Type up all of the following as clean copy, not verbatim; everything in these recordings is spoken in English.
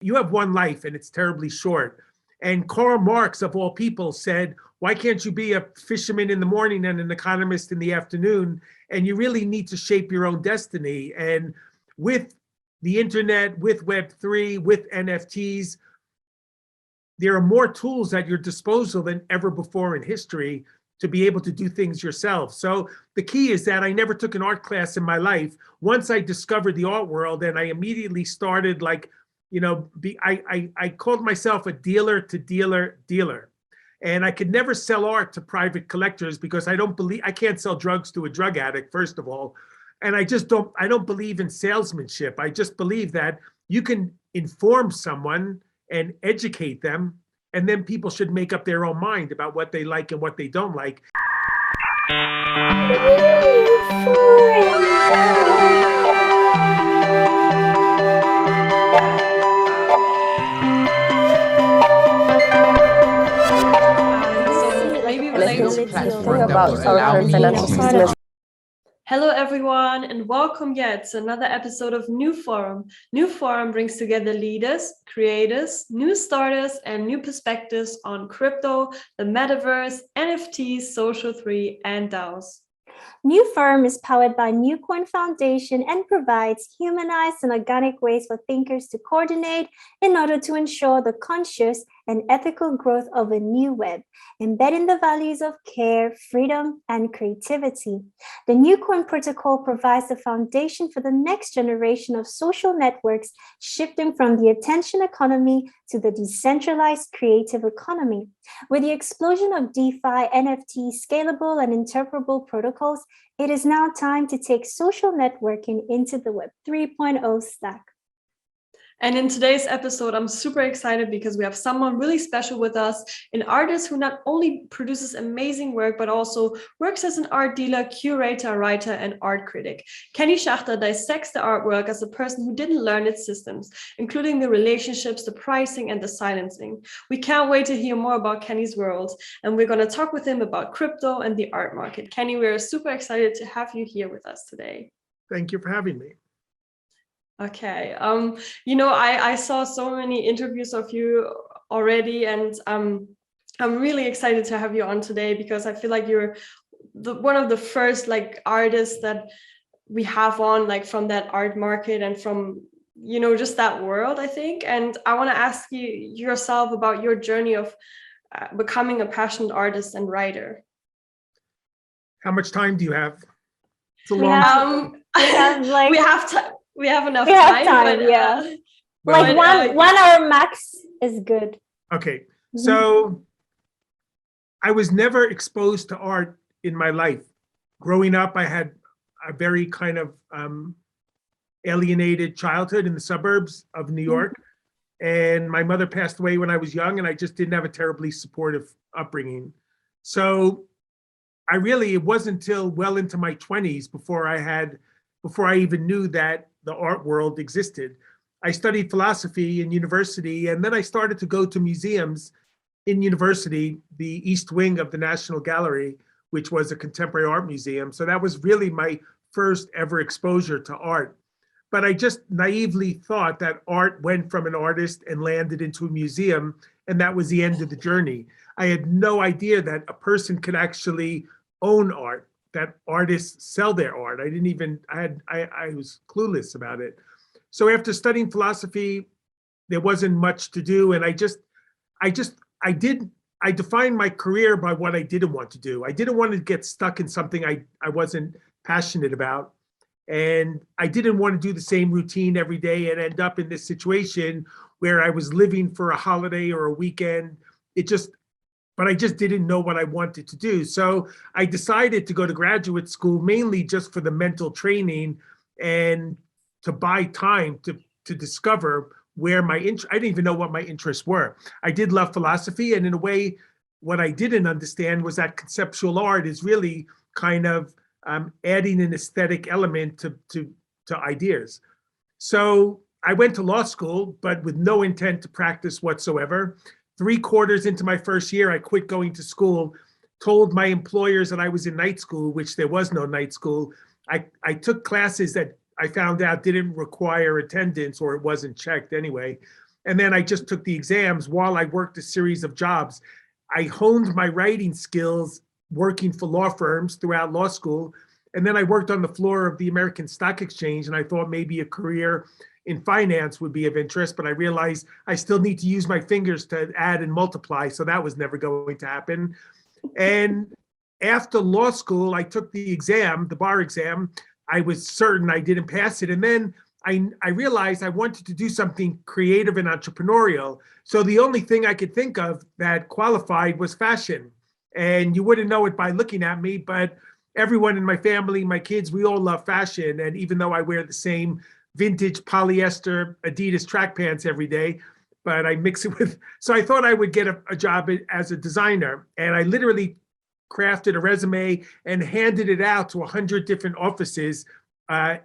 you have one life and it's terribly short. And Karl Marx, of all people, said, why can't you be a fisherman in the morning and an economist in the afternoon? And you really need to shape your own destiny. And with the internet, with Web3, with NFTs, there are more tools at your disposal than ever before in history to be able to do things yourself. So the key is that I never took an art class in my life. Once I discovered the art world, and I immediately started I called myself a dealer to dealer. And I could never sell art to private collectors because I can't sell drugs to a drug addict, first of all. And I don't believe in salesmanship. I just believe that you can inform someone and educate them, and then people should make up their own mind about what they like and what they don't like. Hello everyone, and welcome yet to another episode of NewForum. NewForum brings together leaders, creators, new starters, and new perspectives on crypto, the Metaverse, NFTs, Social 3, and DAOs. NewForum is powered by NewCoin Foundation and provides humanized and organic ways for thinkers to coordinate in order to ensure the conscious and ethical growth of a new web, embedding the values of care, freedom, and creativity. The NewCoin protocol provides the foundation for the next generation of social networks, shifting from the attention economy to the decentralized creative economy. With the explosion of DeFi, NFT, scalable and interpretable protocols, it is now time to take social networking into the Web 3.0 stack. And in today's episode, I'm super excited because we have someone really special with us, an artist who not only produces amazing work, but also works as an art dealer, curator, writer, and art critic. Kenny Schachter dissects the artwork as a person who didn't learn its systems, including the relationships, the pricing, and the silencing. We can't wait to hear more about Kenny's world, and we're going to talk with him about crypto and the art market. Kenny, we're super excited to have you here with us today. Thank you for having me. Okay, I saw so many interviews of you already, and I'm really excited to have you on today because I feel like you're one of the first artists that we have on from that art market and from just that world, I think. And I want to ask you yourself about your journey of becoming a passionate artist and writer. How much time do you have? It's a long we have time. We have enough time. But, yeah. One hour max is good. Okay. So I was never exposed to art in my life. Growing up, I had a very kind of alienated childhood in the suburbs of New York. And my mother passed away when I was young, and I just didn't have a terribly supportive upbringing. So it wasn't until well into my 20s before I even knew that the art world existed. I studied philosophy in university, and then I started to go to museums in university, the East Wing of the National Gallery, which was a contemporary art museum. So that was really my first ever exposure to art. But I just naively thought that art went from an artist and landed into a museum, and that was the end of the journey. I had no idea that a person could actually own art, that artists sell their art. I was clueless about it. So after studying philosophy, there wasn't much to do. And I defined my career by what I didn't want to do. I didn't want to get stuck in something I wasn't passionate about. And I didn't want to do the same routine every day and end up in this situation where I was living for a holiday or a weekend. But I just didn't know what I wanted to do. So I decided to go to graduate school mainly just for the mental training and to buy time to discover where I didn't even know what my interests were. I did love philosophy, and in a way, what I didn't understand was that conceptual art is really kind of adding an aesthetic element to ideas. So I went to law school, but with no intent to practice whatsoever. 3/4 into my first year, I quit going to school, told my employers that I was in night school, which there was no night school. I took classes that I found out didn't require attendance, or it wasn't checked anyway. And then I just took the exams while I worked a series of jobs. I honed my writing skills working for law firms throughout law school. And then I worked on the floor of the American Stock Exchange, and I thought maybe a career in finance would be of interest, but I realized I still need to use my fingers to add and multiply, so that was never going to happen. And after law school, I took the exam, the bar exam. I was certain I didn't pass it. And then I realized I wanted to do something creative and entrepreneurial. So the only thing I could think of that qualified was fashion. And you wouldn't know it by looking at me, but everyone in my family, my kids, we all love fashion. And even though I wear the same vintage polyester Adidas track pants every day, but I mix it with, so I thought I would get a job as a designer. And I literally crafted a resume and handed it out to 100 different offices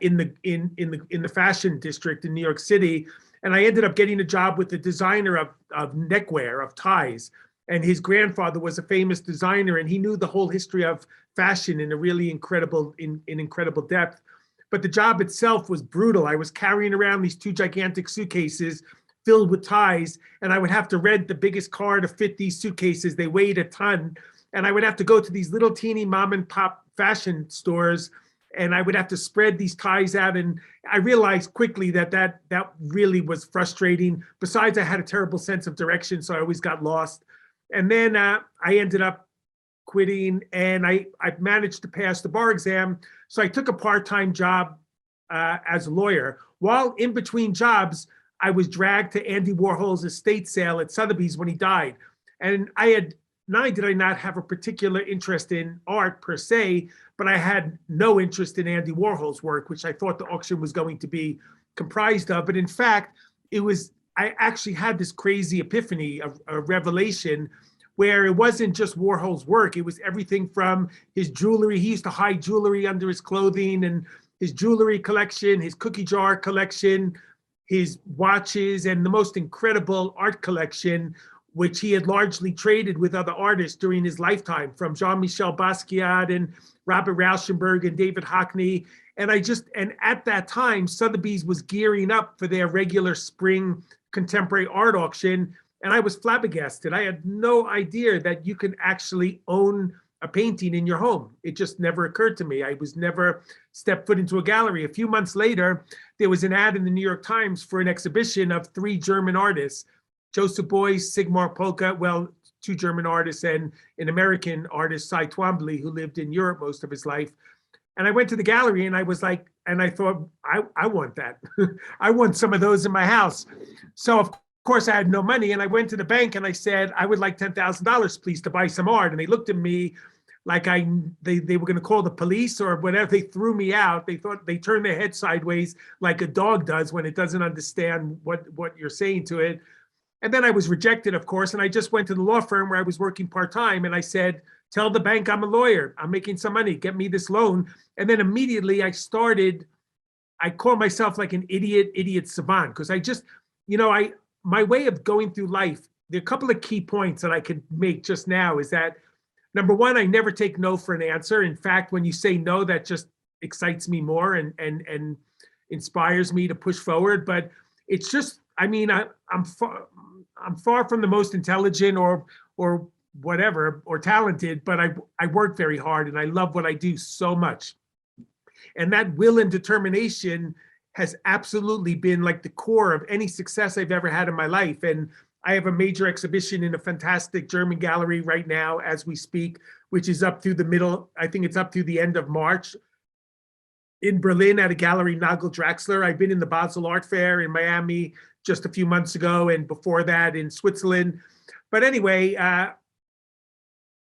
in the fashion district in New York City. And I ended up getting a job with the designer of neckwear, of ties. And his grandfather was a famous designer, and he knew the whole history of fashion in a really incredible depth. But the job itself was brutal. I was carrying around these 2 gigantic suitcases filled with ties, and I would have to rent the biggest car to fit these suitcases. They weighed a ton. And I would have to go to these little teeny mom and pop fashion stores, and I would have to spread these ties out. And I realized quickly that really was frustrating. Besides, I had a terrible sense of direction, so I always got lost. And then I ended up quitting, and I managed to pass the bar exam. So I took a part-time job as a lawyer. While in between jobs, I was dragged to Andy Warhol's estate sale at Sotheby's when he died. And not only did I not have a particular interest in art per se, but I had no interest in Andy Warhol's work, which I thought the auction was going to be comprised of. But in fact, I actually had this crazy epiphany, a revelation, where it wasn't just Warhol's work. It was everything from his jewelry. He used to hide jewelry under his clothing, and his jewelry collection, his cookie jar collection, his watches, and the most incredible art collection, which he had largely traded with other artists during his lifetime, from Jean-Michel Basquiat and Robert Rauschenberg and David Hockney. And at that time, Sotheby's was gearing up for their regular spring contemporary art auction. And I was flabbergasted. I had no idea that you can actually own a painting in your home. It just never occurred to me. I was never stepped foot into a gallery. A few months later, there was an ad in the New York Times for an exhibition of 3 German artists, Joseph Beuys, Sigmar Polke, well, 2 German artists, and an American artist, Cy Twombly, who lived in Europe most of his life. And I went to the gallery, and I was like, and I thought, I want that. I want some of those in my house. So of course I had no money, and I went to the bank and I said, I would like $10,000, please, to buy some art. And they looked at me like they were going to call the police or whatever. They threw me out. They turned their head sideways like a dog does when it doesn't understand what you're saying to it. And then I was rejected, of course, and I just went to the law firm where I was working part-time, and I said, tell the bank I'm a lawyer. I'm making some money. Get me this loan. And then immediately I call myself like an idiot savant, because I just, my way of going through life, there are a couple of key points that I could make just now is that, number one, I never take no for an answer. In fact, when you say no, that just excites me more and inspires me to push forward. But it's just, I'm far from the most intelligent or whatever, or talented, but I work very hard and I love what I do so much. And that will and determination has absolutely been like the core of any success I've ever had in my life. And I have a major exhibition in a fantastic German gallery right now as we speak, which is up through I think it's up through the end of March in Berlin at a gallery, Nagel Draxler. I've been in the Basel Art Fair in Miami just a few months ago, and before that in Switzerland. But anyway,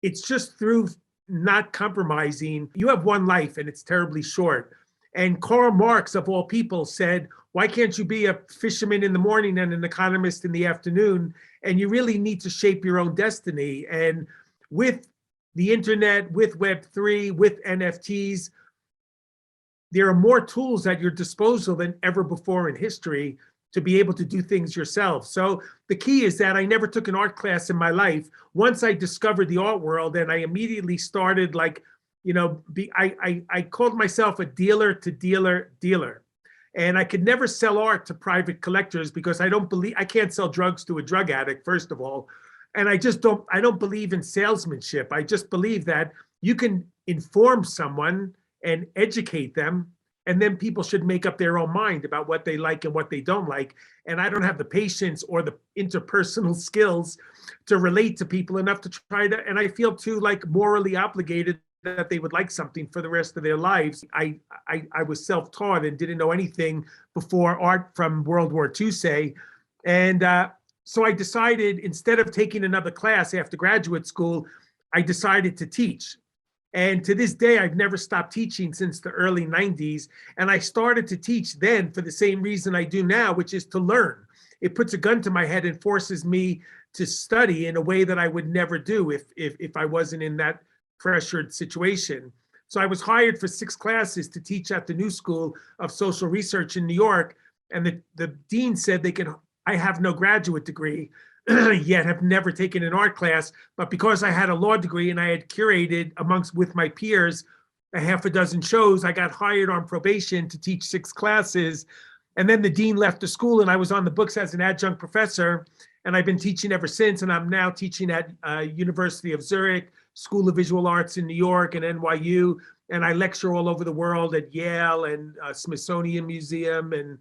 it's just through not compromising. You have one life and it's terribly short. And Karl Marx, of all people, said, why can't you be a fisherman in the morning and an economist in the afternoon? And you really need to shape your own destiny. And with the internet, with Web3, with NFTs, there are more tools at your disposal than ever before in history to be able to do things yourself. So the key is that I never took an art class in my life. Once I discovered the art world, and I immediately started I called myself a dealer to dealer. And I could never sell art to private collectors because I can't sell drugs to a drug addict, first of all. And I don't believe in salesmanship. I just believe that you can inform someone and educate them, and then people should make up their own mind about what they like and what they don't like. And I don't have the patience or the interpersonal skills to relate to people enough to try to, and I feel too like morally obligated that they would like something for the rest of their lives. I was self-taught and didn't know anything before art from World War II, say. And so I decided, instead of taking another class after graduate school, I decided to teach. And to this day, I've never stopped teaching since the early 90s. And I started to teach then for the same reason I do now, which is to learn. It puts a gun to my head and forces me to study in a way that I would never do if I wasn't in that pressured situation. So I was hired for 6 classes to teach at the New School of Social Research in New York. And the dean said I have no graduate degree, yet have never taken an art class. But because I had a law degree and I had curated with my peers a half a dozen shows, I got hired on probation to teach 6 classes. And then the dean left the school and I was on the books as an adjunct professor. And I've been teaching ever since. And I'm now teaching at University of Zurich, School of Visual Arts in New York and NYU. And I lecture all over the world at Yale and Smithsonian Museum and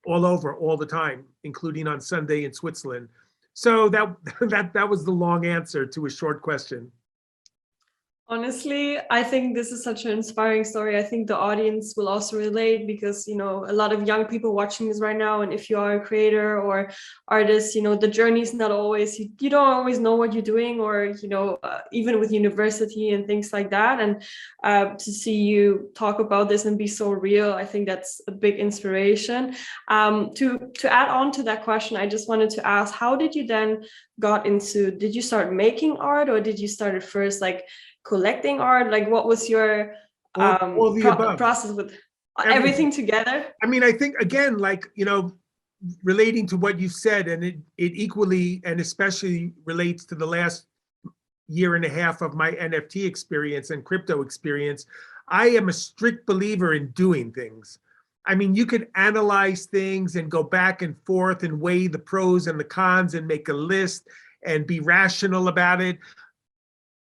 all over all the time, including on Sunday in Switzerland. So that was the long answer to a short question. Honestly, I think this is such an inspiring story. I think the audience will also relate because, a lot of young people watching this right now. And if you are a creator or artist, the journey is not always, you don't always know what you're doing, or, even with university and things like that. And to see you talk about this and be so real, I think that's a big inspiration. To add on to that question, I just wanted to ask, how did you then did you start making art, or did you start at first like collecting art? Like, what was your all the above. process with everything together? I mean, I think, again, relating to what you said, and it equally and especially relates to the last year and a half of my NFT experience and crypto experience, I am a strict believer in doing things. I mean, you could analyze things and go back and forth and weigh the pros and the cons and make a list and be rational about it.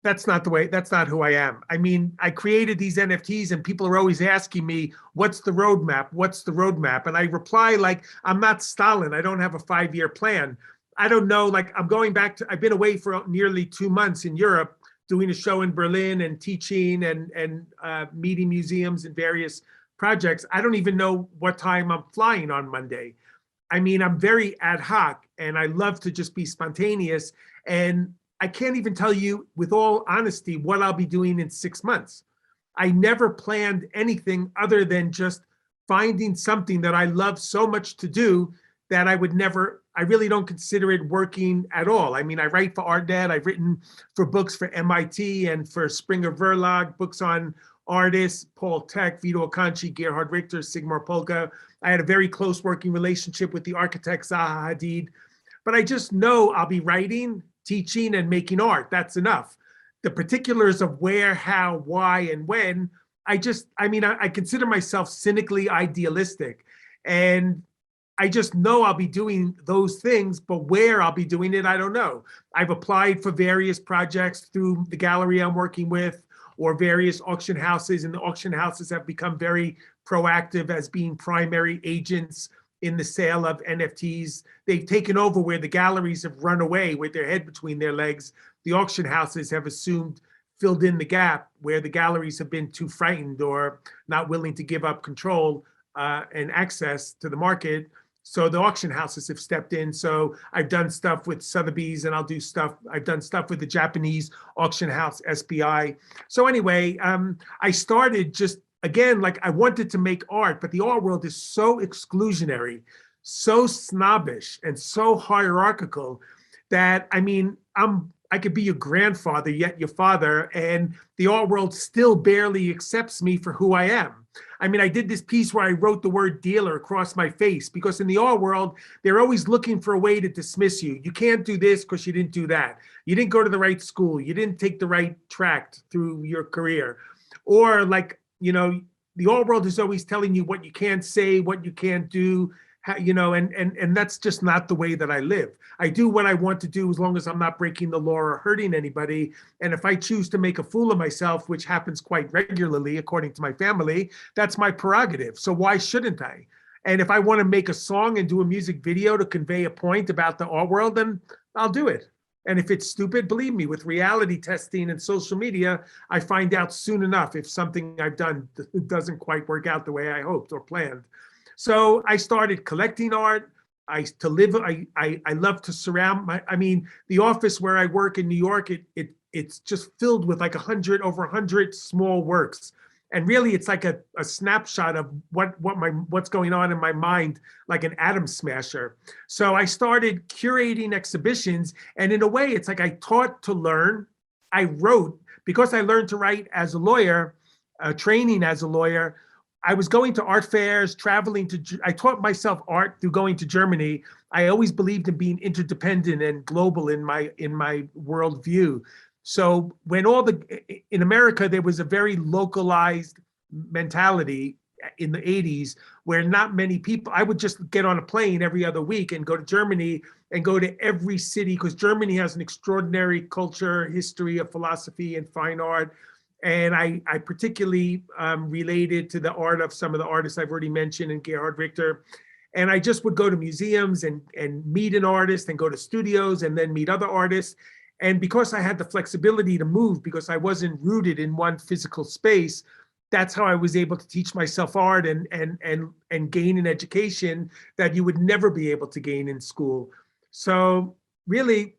That's not who I am. I mean, I created these NFTs and people are always asking me, what's the roadmap? What's the roadmap? And I reply like, I'm not Stalin. I don't have a 5-year plan. I don't know, like I've been away for nearly 2 months in Europe, doing a show in Berlin and teaching and meeting museums and various projects. I don't even know what time I'm flying on Monday. I mean, I'm very ad hoc and I love to just be spontaneous. And I can't even tell you with all honesty what I'll be doing in 6 months. I never planned anything other than just finding something that I love so much to do that I really don't consider it working at all. I mean, I write for ArtNet, I've written for books for MIT and for Springer Verlag, books on artists, Paul Tech, Vito Acconci, Gerhard Richter, Sigmar Polka. I had a very close working relationship with the architect Zaha Hadid. But I just know I'll be writing, teaching, and making art. That's enough. The particulars of where, how, why, and when, I consider myself cynically idealistic. And I just know I'll be doing those things, but where I'll be doing it, I don't know. I've applied for various projects through the gallery I'm working with, or various auction houses, and the auction houses have become very proactive as being primary agents in the sale of NFTs. They've taken over where the galleries have run away with their head between their legs. The auction houses have filled in the gap where the galleries have been too frightened or not willing to give up control and access to the market. So the auction houses have stepped in. So I've done stuff with Sotheby's, and I've done stuff with the Japanese auction house, SPI. So anyway, I started just, again, like I wanted to make art, but the art world is so exclusionary, so snobbish, and so hierarchical that, I mean, I could be your grandfather, yet your father, and the art world still barely accepts me for who I am. I mean, I did this piece where I wrote the word dealer across my face, because in the art world, they're always looking for a way to dismiss you. You can't do this because you didn't do that. You didn't go to the right school. You didn't take the right track through your career. Or like, the art world is always telling you what you can't say, what you can't do, how, and that's just not the way that I live. I do what I want to do as long as I'm not breaking the law or hurting anybody. And if I choose to make a fool of myself, which happens quite regularly, according to my family, that's my prerogative. So why shouldn't I? And if I want to make a song and do a music video to convey a point about the art world, then I'll do it. And if it's stupid, believe me, with reality testing and social media, I find out soon enough if something I've done doesn't quite work out the way I hoped or planned. So I started collecting art. I love to surround the office where I work in New York, it's just filled with like over 100 small works. And really, it's like a snapshot of what's going on in my mind, like an atom smasher. So I started curating exhibitions, and in a way, it's like I taught to learn. I wrote, because I learned to write as a lawyer, training as a lawyer. I was going to art fairs, I taught myself art through going to Germany. I always believed in being interdependent and global in my worldview. So when in America, there was a very localized mentality in the 80s where not many people, I would just get on a plane every other week and go to Germany and go to every city, because Germany has an extraordinary culture, history of philosophy and fine art. And I particularly related to the art of some of the artists I've already mentioned, and Gerhard Richter. And I just would go to museums and meet an artist and go to studios and then meet other artists. And because I had the flexibility to move, because I wasn't rooted in one physical space, that's how I was able to teach myself art and gain an education that you would never be able to gain in school. So really,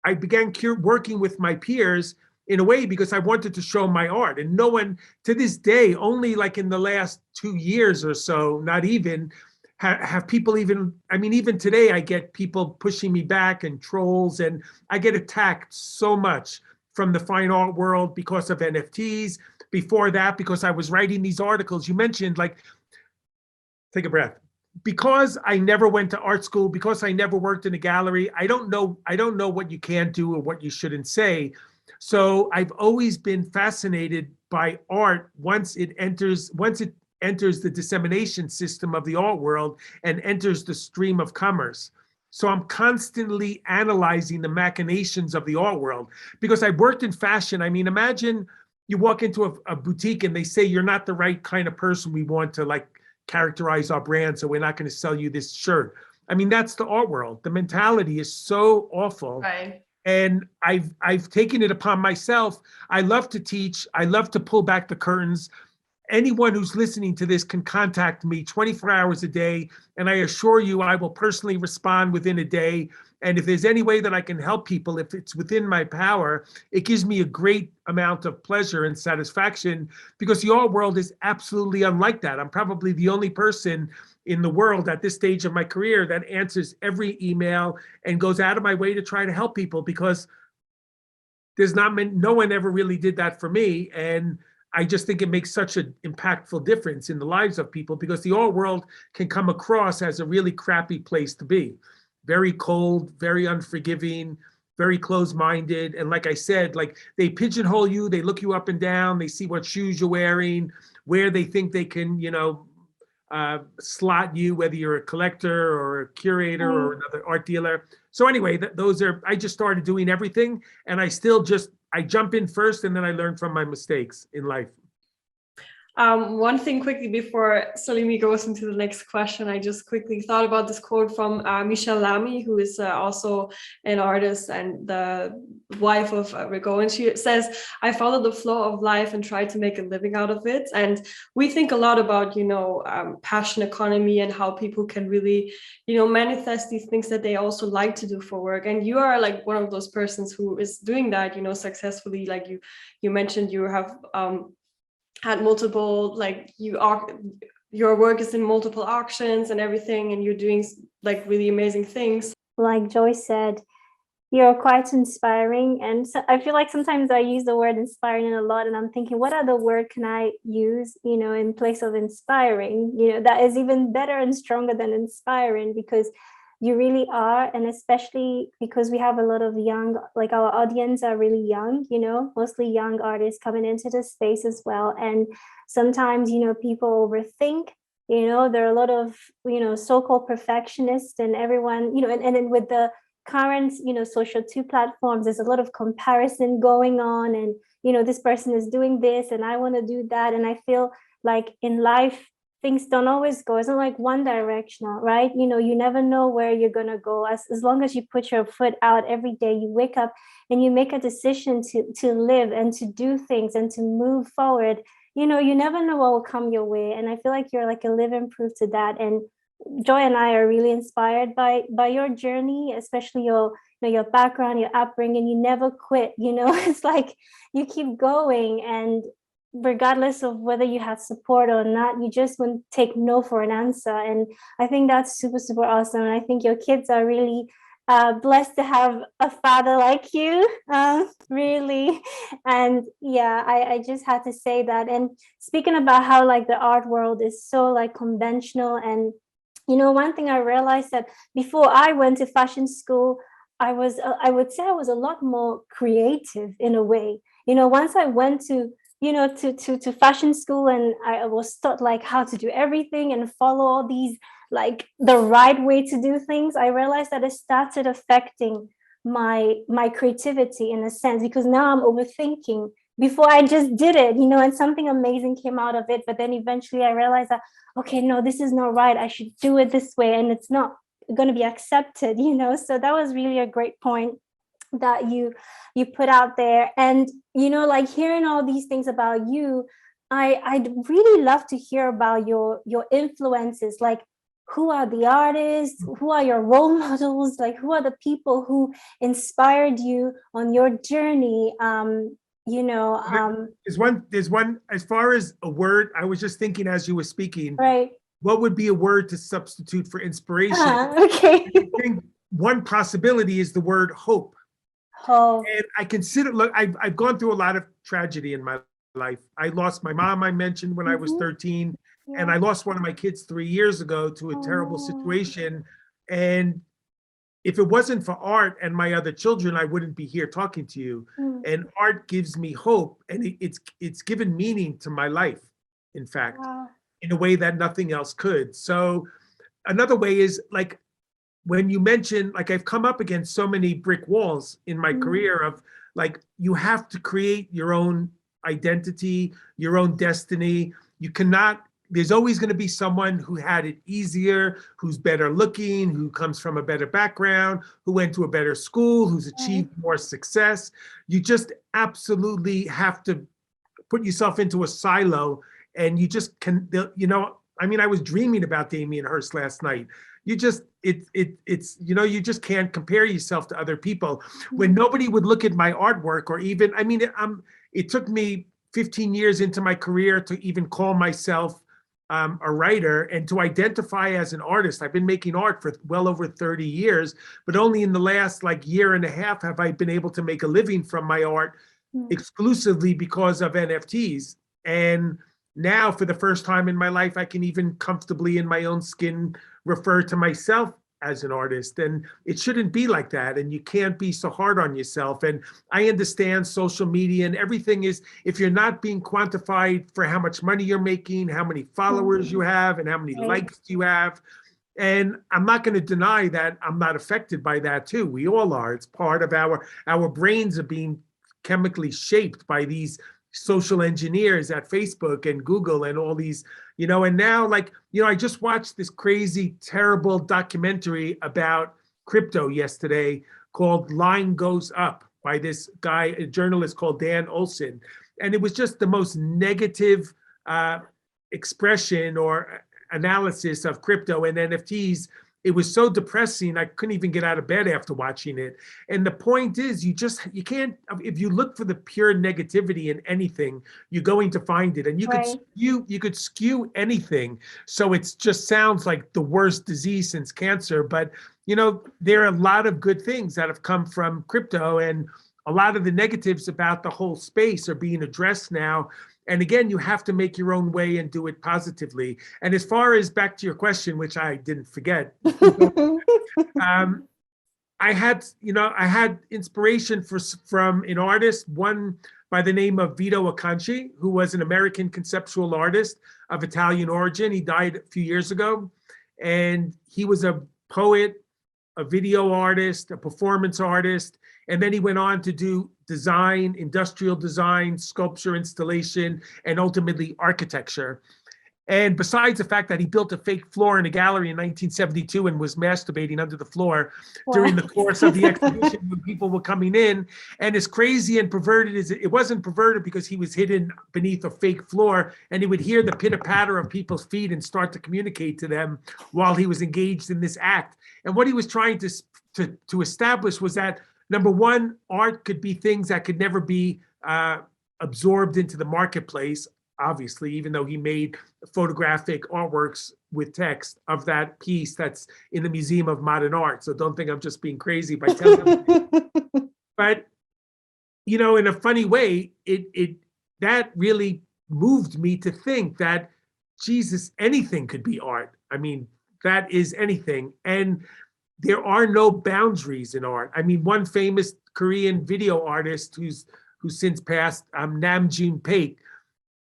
I began working with my peers in a way because I wanted to show my art. And no one, to this day, only like in the last 2 years or so, not even, have people even today I get people pushing me back and trolls, and I get attacked so much from the fine art world because of NFTs. Before that, because I was writing these articles, you mentioned, like, take a breath. Because I never went to art school, because I never worked in a gallery, I don't know what you can do or what you shouldn't say. So I've always been fascinated by art once it enters the dissemination system of the art world and enters the stream of commerce. So I'm constantly analyzing the machinations of the art world, because I worked in fashion. I mean, imagine you walk into a boutique and they say, you're not the right kind of person we want to like characterize our brand, so we're not going to sell you this shirt. I mean, that's the art world. The mentality is so awful. Right. And I've taken it upon myself. I love to teach. I love to pull back the curtains. Anyone who's listening to this can contact me 24 hours a day, and I assure you I will personally respond within a day. And if there's any way that I can help people, if it's within my power, it gives me a great amount of pleasure and satisfaction, because the art world is absolutely unlike that. I'm probably the only person in the world at this stage of my career that answers every email and goes out of my way to try to help people, because no one ever really did that for me. And I just think it makes such an impactful difference in the lives of people, because the art world can come across as a really crappy place to be. Very cold, very unforgiving, very closed-minded. And like I said, like, they pigeonhole you, they look you up and down, they see what shoes you're wearing, where they think they can, slot you, whether you're a collector or a curator or another art dealer. So anyway, I just started doing everything, and I jump in first, and then I learn from my mistakes in life. One thing quickly before Salimi goes into the next question, I just quickly thought about this quote from Michelle Lamy, who is also an artist and the wife of Rigo. And she says, I follow the flow of life and try to make a living out of it. And we think a lot about, passion economy and how people can really, manifest these things that they also like to do for work. And you are like one of those persons who is doing that, successfully. Like you mentioned, you have had multiple, your work is in multiple auctions and everything, and you're doing like really amazing things. Like Joyce said, you're quite inspiring. And so I feel like sometimes I use the word inspiring a lot, and I'm thinking, what other word can I use, in place of inspiring, that is even better and stronger than inspiring? Because You really are. And especially because we have a lot of young, like our audience are really young, you know, mostly young artists coming into the space as well. And sometimes, you know, people overthink, you know, there are a lot of, you know, so-called perfectionists and everyone, you know, and then with the current, you know, social 2 platforms, there's a lot of comparison going on, and, you know, this person is doing this and I want to do that. And I feel like in life, things don't always go, it's not like one directional, right? You know, you never know where you're going to go. As long as you put your foot out every day, you wake up and you make a decision to live and to do things and to move forward, you know, you never know what will come your way. And I feel like you're like a living proof to that. And Joy and I are really inspired by your journey, especially your, you know, your background, your upbringing. You never quit, you know, it's like you keep going, and regardless of whether you had support or not, you just wouldn't take no for an answer. And I think that's super, super awesome. And I think your kids are really blessed to have a father like you, really. And yeah, I just had to say that. And speaking about how like the art world is so like conventional, and you know, one thing I realized that before I went to fashion school, I would say I was a lot more creative in a way. You know, once I went to, you know, to fashion school, and I was taught like how to do everything and follow all these, like the right way to do things, I realized that it started affecting my creativity in a sense, because now I'm overthinking. Before I just did it, you know, and something amazing came out of it. But then eventually I realized that, okay, no, this is not right. I should do it this way, and it's not going to be accepted, you know. So that was really a great point that you put out there. And you know, like hearing all these things about you, I'd really love to hear about your influences. Like, who are the artists, who are your role models, like who are the people who inspired you on your journey? You know, there's one, as far as a word, I was just thinking as you were speaking, right. what would be a word to substitute for inspiration? Okay. I think one possibility is the word hope. Oh. And I consider, look, I've gone through a lot of tragedy in my life. I lost my mom, I mentioned, when I was 13, and I lost one of my kids 3 years ago to a terrible situation. And if it wasn't for art and my other children, I wouldn't be here talking to you. And art gives me hope, and it's given meaning to my life, in fact, in a way that nothing else could. So another way is like, when you mention, like, I've come up against so many brick walls in my career of like, you have to create your own identity, your own destiny. You cannot, there's always going to be someone who had it easier, who's better looking, who comes from a better background, who went to a better school, who's achieved more success. You just absolutely have to put yourself into a silo, and you just can, you know, I mean, I was dreaming about Damien Hirst last night. You just, it's, you know, you just can't compare yourself to other people. When nobody would look at my artwork, or even, I mean, it took me 15 years into my career to even call myself a writer and to identify as an artist. I've been making art for well over 30 years, but only in the last like year and a half have I been able to make a living from my art exclusively because of NFTs. And now, for the first time in my life, I can even comfortably in my own skin refer to myself as an artist. And it shouldn't be like that. And you can't be so hard on yourself. And I understand social media and everything is, if you're not being quantified for how much money you're making, how many followers you have, and how many likes you have. And I'm not going to deny that I'm not affected by that too. We all are. It's part of our brains are being chemically shaped by these social engineers at Facebook and Google and all these, you know. And now, like, you know, I just watched this crazy, terrible documentary about crypto yesterday called Line Goes Up by this guy, a journalist called Dan Olson. And it was just the most negative expression or analysis of crypto and NFTs. It was so depressing, I couldn't even get out of bed after watching it. And the point is, you can't, if you look for the pure negativity in anything, you're going to find it. And you could skew anything. So it just sounds like the worst disease since cancer. But, you know, there are a lot of good things that have come from crypto, and a lot of the negatives about the whole space are being addressed now. And again, you have to make your own way and do it positively. And as far as back to your question, which I didn't forget, I had inspiration from an artist, one by the name of Vito Acconci, who was an American conceptual artist of Italian origin. He died a few years ago, and he was a poet, a video artist, a performance artist, and then he went on to do design, industrial design, sculpture, installation, and ultimately architecture. And besides the fact that he built a fake floor in a gallery in 1972 and was masturbating under the floor during the course of the exhibition when people were coming in, and as crazy and perverted as it wasn't perverted because he was hidden beneath a fake floor and he would hear the pitter patter of people's feet and start to communicate to them while he was engaged in this act. And what he was trying to establish was that, number one, art could be things that could never be absorbed into the marketplace. Obviously, even though he made photographic artworks with text of that piece that's in the Museum of Modern Art. So don't think I'm just being crazy by telling you. But, you know, in a funny way, that really moved me to think that, Jesus, anything could be art. I mean, that is anything. And there are no boundaries in art. I mean, one famous Korean video artist who's since passed, Namjoon Paik,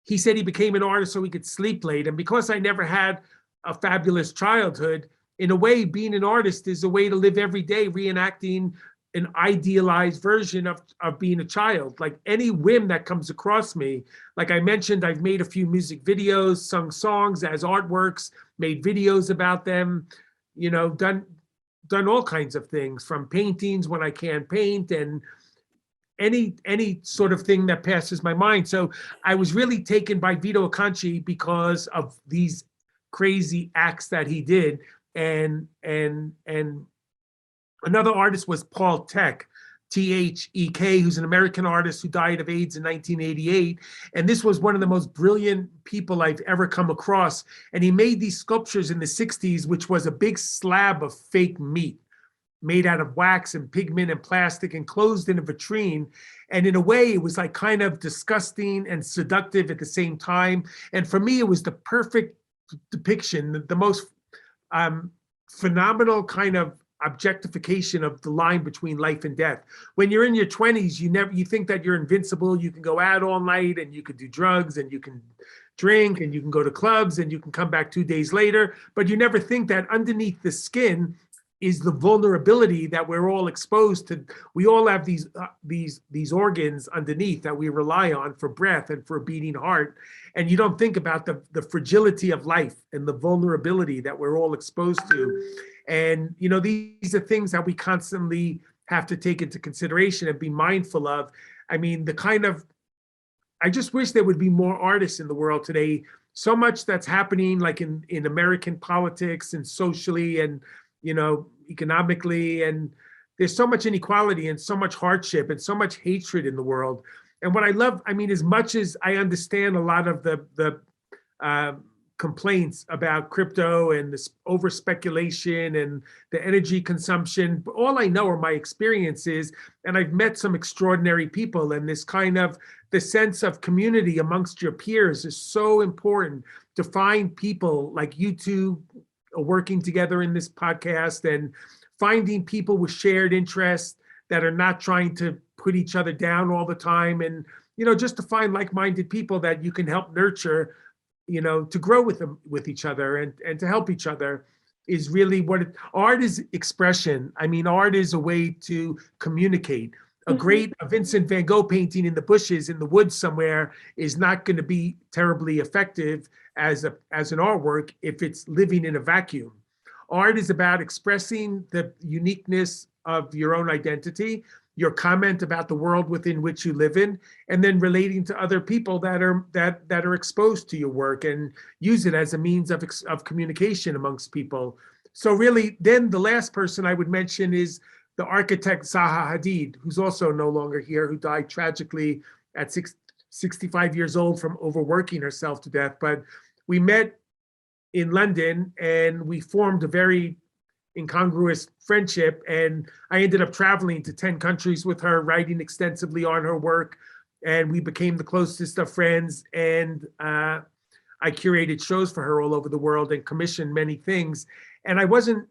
he said he became an artist so he could sleep late. And because I never had a fabulous childhood, in a way, being an artist is a way to live every day, reenacting an idealized version of being a child. Like any whim that comes across me, like I mentioned, I've made a few music videos, sung songs as artworks, made videos about them, you know, done all kinds of things, from paintings when I can't paint, and any sort of thing that passes my mind. So I was really taken by Vito Acconci because of these crazy acts that he did. And another artist was Paul Thek, Thek, who's an American artist who died of AIDS in 1988. And this was one of the most brilliant people I've ever come across. And he made these sculptures in the 60s, which was a big slab of fake meat, made out of wax and pigment and plastic, enclosed in a vitrine. And in a way, it was like kind of disgusting and seductive at the same time. And for me, it was the perfect depiction, the most phenomenal kind of objectification of the line between life and death. When you're in your 20s, you think that you're invincible. You can go out all night and you can do drugs and you can drink and you can go to clubs and you can come back 2 days later. But you never think that underneath the skin is the vulnerability that we're all exposed to. We all have these organs underneath that we rely on for breath and for a beating heart. And you don't think about the fragility of life and the vulnerability that we're all exposed to. And, you know, these are things that we constantly have to take into consideration and be mindful of. I mean, I just wish there would be more artists in the world today. So much that's happening, like in American politics and socially and, you know, economically, and there's so much inequality and so much hardship and so much hatred in the world. And what I love, I mean, as much as I understand a lot of the complaints about crypto and this over speculation and the energy consumption, but all I know are my experiences, and I've met some extraordinary people, and this kind of the sense of community amongst your peers is so important. To find people like you two working together in this podcast and finding people with shared interests that are not trying to put each other down all the time, and, you know, just to find like-minded people that you can help nurture, you know, to grow with each other and to help each other is really what art is. Expression. I mean, art is a way to communicate. A Vincent van Gogh painting in the bushes in the woods somewhere is not going to be terribly effective as an artwork if it's living in a vacuum. Art is about expressing the uniqueness of your own identity, your comment about the world within which you live in, and then relating to other people that are exposed to your work, and use it as a means of communication amongst people. So really, then the last person I would mention is the architect Zaha Hadid, who's also no longer here, who died tragically at 65 years old from overworking herself to death. But we met in London and we formed a very incongruous friendship, and I ended up traveling to 10 countries with her, writing extensively on her work, and we became the closest of friends. And I curated shows for her all over the world and commissioned many things. And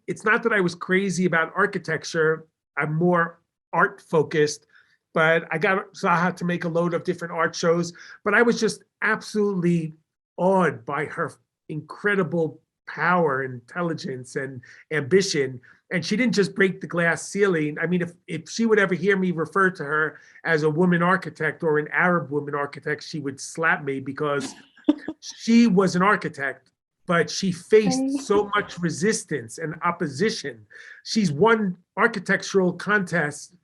it's not that I was crazy about architecture. I'm more art focused, but I got Zaha to make a load of different art shows. But I was just absolutely awed by her incredible power, intelligence, and ambition. And she didn't just break the glass ceiling. I mean, if she would ever hear me refer to her as a woman architect or an Arab woman architect, she would slap me, because she was an architect, but she faced so much resistance and opposition. She's won architectural contests,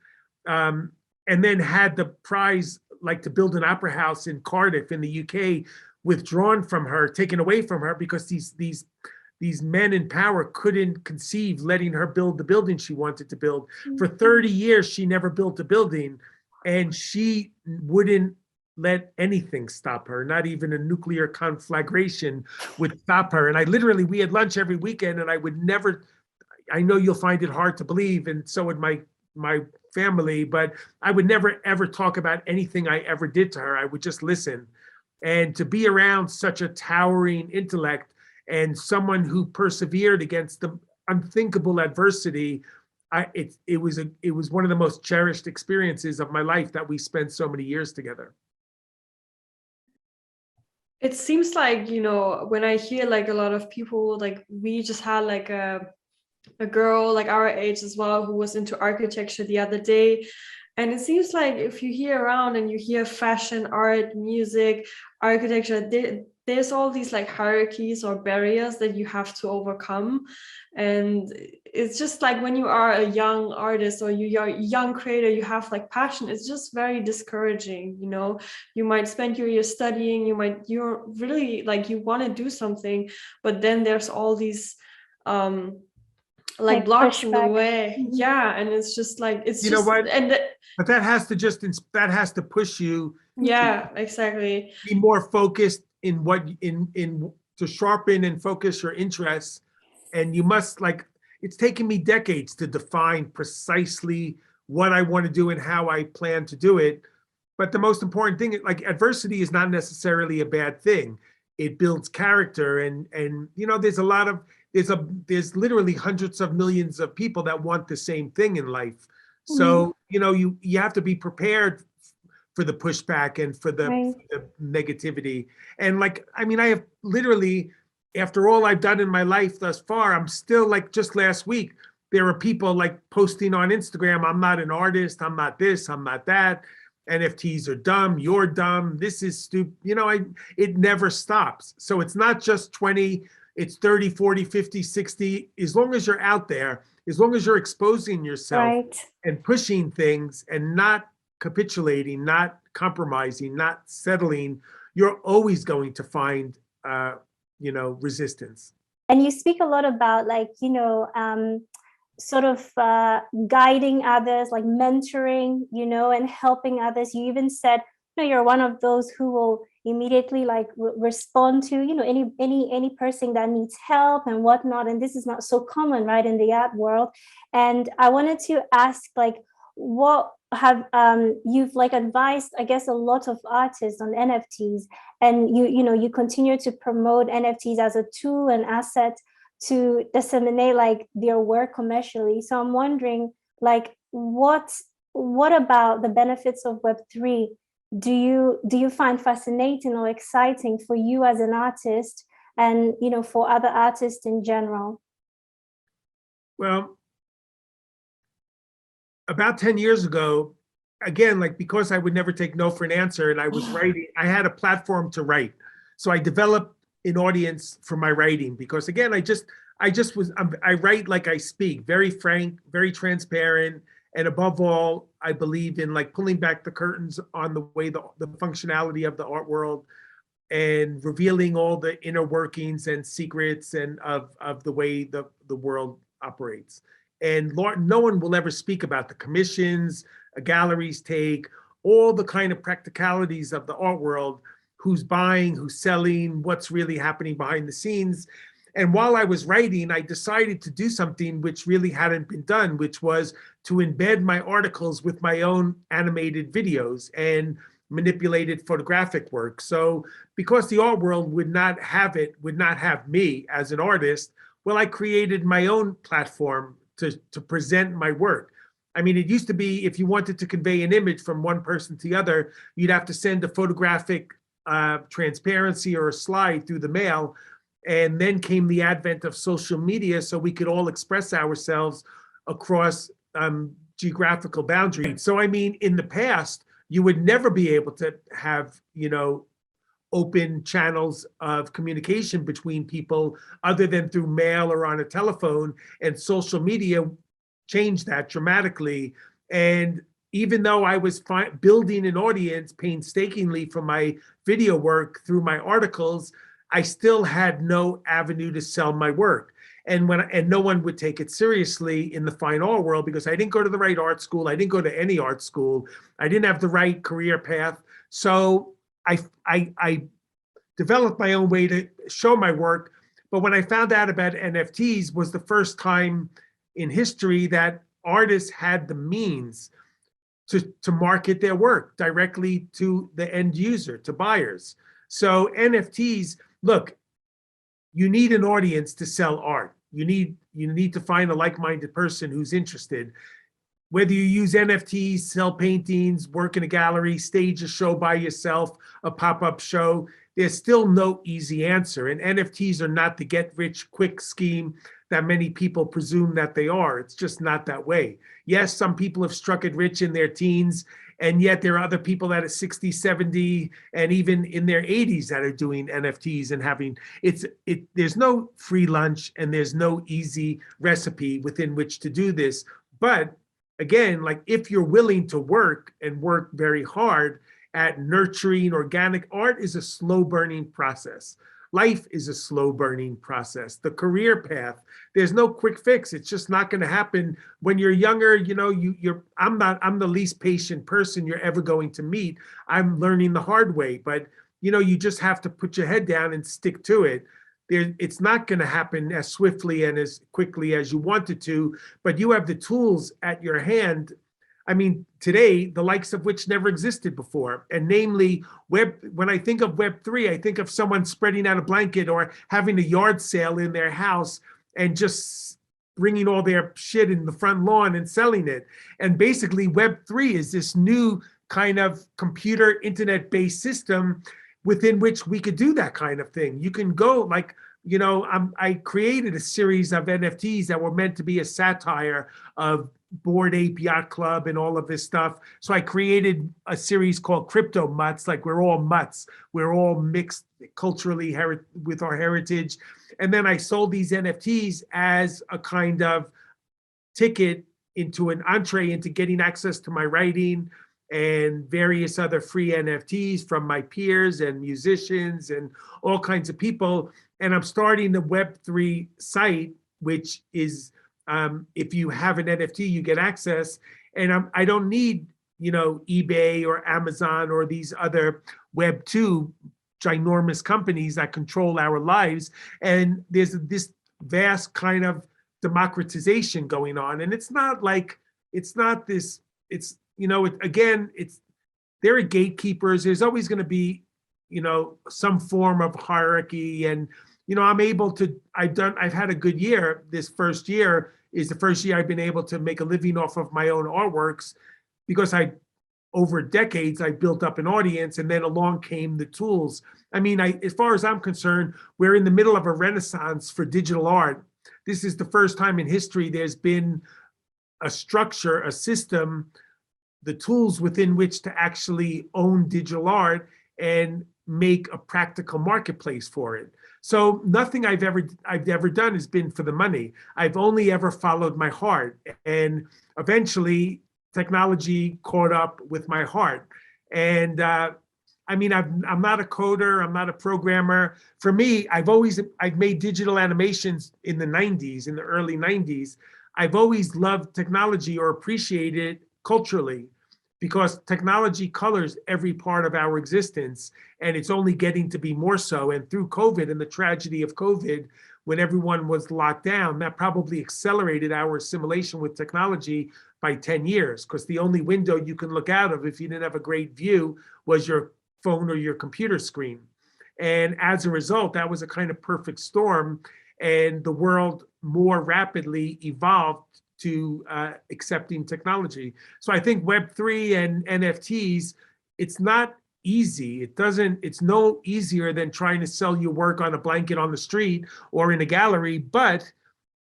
and then had the prize, like to build an opera house in Cardiff in the UK, withdrawn from her, taken away from her, because these men in power couldn't conceive letting her build the building she wanted to build. For 30 years, she never built a building, and she wouldn't let anything stop her. Not even a nuclear conflagration would stop her. And we had lunch every weekend, and I know you'll find it hard to believe, and so would my family, but I would never, ever talk about anything I ever did to her. I would just listen. And to be around such a towering intellect and someone who persevered against the unthinkable adversity, it was one of the most cherished experiences of my life, that we spent so many years together. It seems like, when I hear like a lot of people, like we just had like a girl like our age as well who was into architecture the other day. And it seems like if you hear around and you hear fashion, art, music, architecture, there's all these like hierarchies or barriers that you have to overcome. And it's just like when you are a young artist or you're a young creator, you have like passion, it's just very discouraging. You might spend your year studying, you're really like, you want to do something, but then there's all these like blocks in the way. Yeah. And it's just like, it's just, what? And but that has to push you. Yeah, exactly. Be more focused to sharpen and focus your interests. And you must, like, it's taken me decades to define precisely what I want to do and how I plan to do it. But the most important thing, like, adversity is not necessarily a bad thing. It builds character, and there's literally hundreds of millions of people that want the same thing in life. So, you have to be prepared for the pushback and for the negativity. And like, I mean, I have literally, after all I've done in my life thus far, I'm still like, just last week, there were people like posting on Instagram, I'm not an artist, I'm not this, I'm not that. NFTs are dumb, you're dumb, this is stupid. It never stops. So it's not just 20, it's 30, 40, 50, 60. As long as you're out there, as long as you're exposing yourself and pushing things and not capitulating, not compromising, not settling, you're always going to find, resistance. And you speak a lot about like, sort of guiding others, like mentoring, and helping others. You even said, you're one of those who will immediately like respond to, any person that needs help and whatnot. And this is not so common, right, in the art world. And I wanted to ask, like, what have you've like advised, I guess, a lot of artists on NFTs, and you continue to promote NFTs as a tool and asset to disseminate like their work commercially. So I'm wondering, like, what about the benefits of Web3 do you find fascinating or exciting for you as an artist, and for other artists in general? Well, about 10 years ago, again, like, because I would never take no for an answer, and I was writing, I had a platform to write. So I developed an audience for my writing, because again, I write like I speak, very frank, very transparent. And above all, I believe in like pulling back the curtains on the way the functionality of the art world, and revealing all the inner workings and secrets and of the way the world operates. And no one will ever speak about the commissions galleries take, all the kind of practicalities of the art world, who's buying, who's selling, what's really happening behind the scenes. And while I was writing, I decided to do something which really hadn't been done, which was to embed my articles with my own animated videos. And manipulated photographic work. So because the art world would not have me as an artist, well, I created my own platform to present my work. I mean, it used to be if you wanted to convey an image from one person to the other, you'd have to send a photographic transparency or a slide through the mail. And then came the advent of social media, so we could all express ourselves across geographical boundaries. So, I mean, in the past, you would never be able to have, open channels of communication between people other than through mail or on a telephone. And social media changed that dramatically. And even though I was building an audience painstakingly for my video work through my articles, I still had no avenue to sell my work. And no one would take it seriously in the fine art world because I didn't go to the right art school. I didn't go to any art school. I didn't have the right career path. So I developed my own way to show my work. But when I found out about NFTs was the first time in history that artists had the means to market their work directly to the end user, to buyers. So NFTs, look, you need an audience to sell art. You need to find a like-minded person who's interested. Whether you use NFTs, sell paintings, work in a gallery, stage a show by yourself, a pop-up show, there's still no easy answer. And NFTs are not the get-rich-quick scheme that many people presume that they are. It's just not that way. Yes, some people have struck it rich in their teens, and yet there are other people that are 60, 70, and even in their 80s that are doing NFTs and having, there's no free lunch and there's no easy recipe within which to do this. But again, like if you're willing to work and work very hard at nurturing organic art is a slow burning process. Life is a slow burning process. The career path, there's no quick fix. It's just not going to happen. When you're younger, I'm the least patient person you're ever going to meet. I'm learning the hard way, but you just have to put your head down and stick to it. It's not going to happen as swiftly and as quickly as you want it to, but you have the tools at your hand. I mean, today, the likes of which never existed before. And namely, when I think of Web3, I think of someone spreading out a blanket or having a yard sale in their house and just bringing all their shit in the front lawn and selling it. And basically, Web3 is this new kind of computer internet-based system within which we could do that kind of thing. You can go I created a series of NFTs that were meant to be a satire of Bored Ape Yacht Club and all of this stuff. So I created a series called Crypto Mutts, like we're all mutts. We're all mixed culturally with our heritage. And then I sold these NFTs as a kind of ticket into an entree into getting access to my writing and various other free NFTs from my peers and musicians and all kinds of people. And I'm starting the Web3 site, which is, if you have an NFT, you get access. And I don't need, eBay or Amazon or these other Web2 ginormous companies that control our lives. And there's this vast kind of democratization going on. And there are gatekeepers. There's always going to be, some form of hierarchy. And, I've had a good year. This first year is the first year I've been able to make a living off of my own artworks because over decades, I built up an audience, and then along came the tools. I mean, as far as I'm concerned, we're in the middle of a renaissance for digital art. This is the first time in history there's been a structure, a system, the tools within which to actually own digital art and make a practical marketplace for it. So nothing I've ever done has been for the money. I've only ever followed my heart, and eventually technology caught up with my heart. And I'm not a coder, I'm not a programmer. For me, I've made digital animations in the early 90s. I've always loved technology or appreciated it culturally, because technology colors every part of our existence, and it's only getting to be more so. And through COVID and the tragedy of COVID, when everyone was locked down, that probably accelerated our assimilation with technology by 10 years, because the only window you can look out of if you didn't have a great view was your phone or your computer screen. And as a result, that was a kind of perfect storm, and the world more rapidly evolved to accepting technology. So I think Web3 and NFTs, it's not easy. It's no easier than trying to sell your work on a blanket on the street or in a gallery. But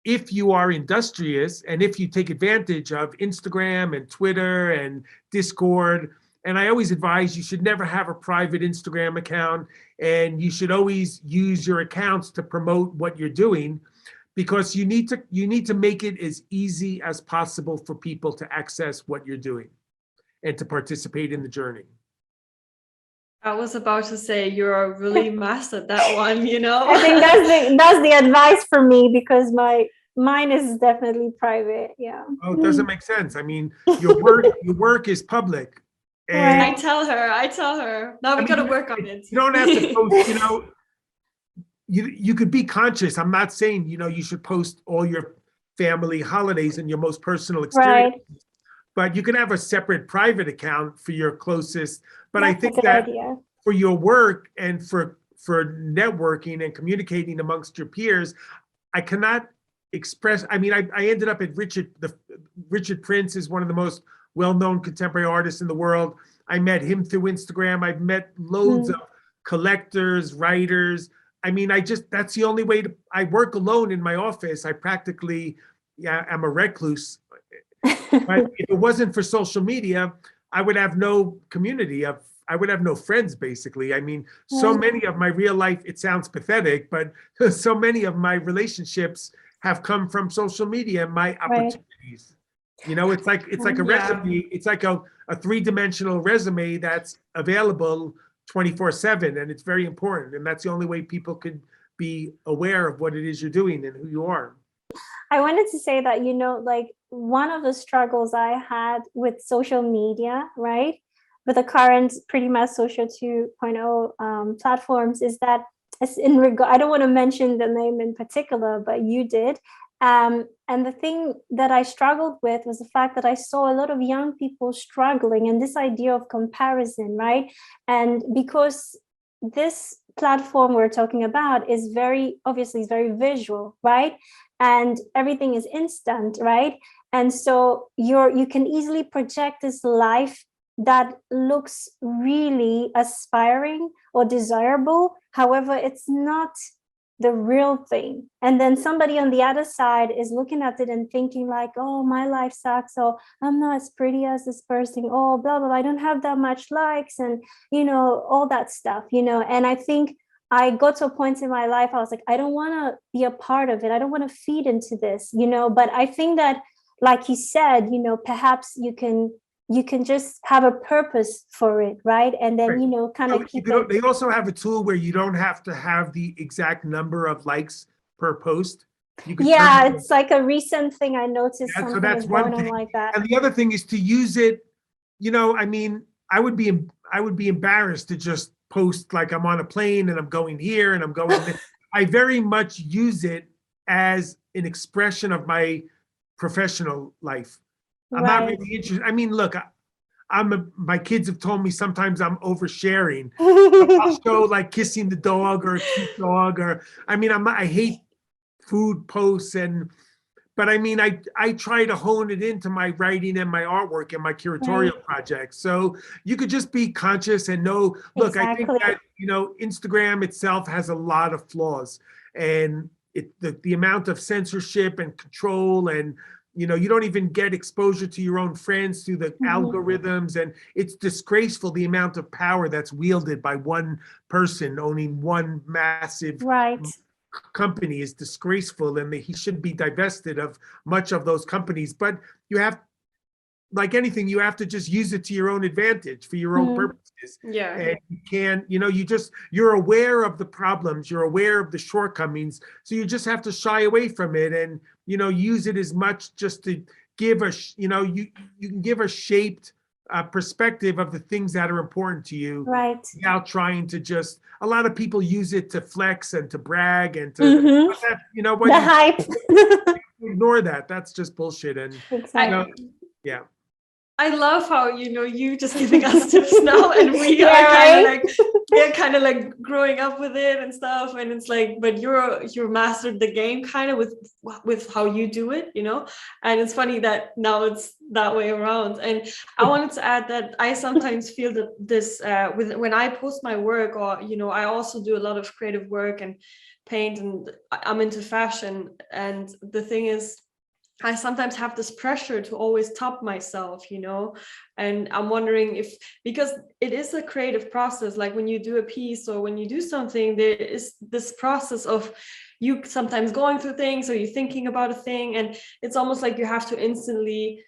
if you are industrious and if you take advantage of Instagram and Twitter and Discord, and I always advise you should never have a private Instagram account, and you should always use your accounts to promote what you're doing, because you need to make it as easy as possible for people to access what you're doing and to participate in the journey. I was about to say you're really mastered that one, you know. I think that's the advice for me, because mine is definitely private. Yeah. Oh, it doesn't make sense. I mean, your work is public. And I tell her. Now we gotta work on it. You don't have to post, you know, you could be conscious. I'm not saying, you know, you should post all your family holidays and your most personal experiences. Right. But you can have a separate private account for your closest. But that's I think that idea. For your work and for networking and communicating amongst your peers, I cannot express. I mean, I ended up at Richard Prince is one of the most well-known contemporary artists in the world. I met him through Instagram. I've met loads of collectors, writers. I mean, that's the only way I work alone in my office. I practically, I'm a recluse. But if it wasn't for social media, I would have no community. I would have no friends, basically. I mean, so many of my real life, it sounds pathetic, but so many of my relationships have come from social media and my opportunities. You know, it's like a resume. It's like a three-dimensional resume that's available 24/7, and it's very important. And that's the only way people could be aware of what it is you're doing and who you are. I wanted to say that, you know, like one of the struggles I had with social media, right, with the current pretty much social 2.0 platforms, is that I don't want to mention the name in particular, but you did. And the thing that I struggled with was the fact that I saw a lot of young people struggling, and this idea of comparison, right? And because this platform we're talking about is very visual, right? And everything is instant, right? And so you can easily project this life that looks really aspiring or desirable. However, it's not the real thing. And then somebody on the other side is looking at it and thinking like, oh, my life sucks, or I'm not as pretty as this person, oh, blah, blah, blah, I don't have that much likes, and, you know, all that stuff, you know. And I think I got to a point in my life, I was like, I don't want to be a part of it. I don't want to feed into this, you know. But I think that, like you said, you know, perhaps you can just have a purpose for it, right? And then, you know, kind of keep it. They also have a tool where you don't have to have the exact number of likes per post. It's like a recent thing I noticed. So that's one thing. Like that. And the other thing is to use it, you know, I mean, I would be embarrassed to just post like I'm on a plane and I'm going here and I'm going there. I very much use it as an expression of my professional life. I'm not really interested. I mean, look, my kids have told me sometimes I'm oversharing. I'll show like kissing the dog or a cute dog, or I hate food posts, but I mean, I try to hone it into my writing and my artwork and my curatorial projects. So you could just be conscious and know, look, I think that, you know, Instagram itself has a lot of flaws, and the amount of censorship and control, and you know, you don't even get exposure to your own friends through the algorithms, and it's disgraceful the amount of power that's wielded by one person owning one massive company is disgraceful, and he should be divested of much of those companies. But you have, like anything, you have to just use it to your own advantage for your own purposes. Yeah. And you can, you know, you're aware of the problems, you're aware of the shortcomings. So you just have to shy away from it and, you know, use it as much just to give you can give a shaped perspective of the things that are important to you. Right. Without trying to just, a lot of people use it to flex and to brag and to, you know, the hype. Ignore that. That's just bullshit. And exactly. you know, Yeah. I love how, you just giving us tips now, and we Yeah, are kind right? of like, they're kind of like growing up with it and stuff. And it's like, but you're mastered the game kind of with how you do it, and it's funny that now it's that way around. And I wanted to add that I sometimes feel that this, when I post my work, or, I also do a lot of creative work and paint, and I'm into fashion. And the thing is, I sometimes have this pressure to always top myself, and I'm wondering if, because it is a creative process, like when you do a piece or when you do something, there is this process of you sometimes going through things, or you thinking about a thing, and it's almost like you have to instantly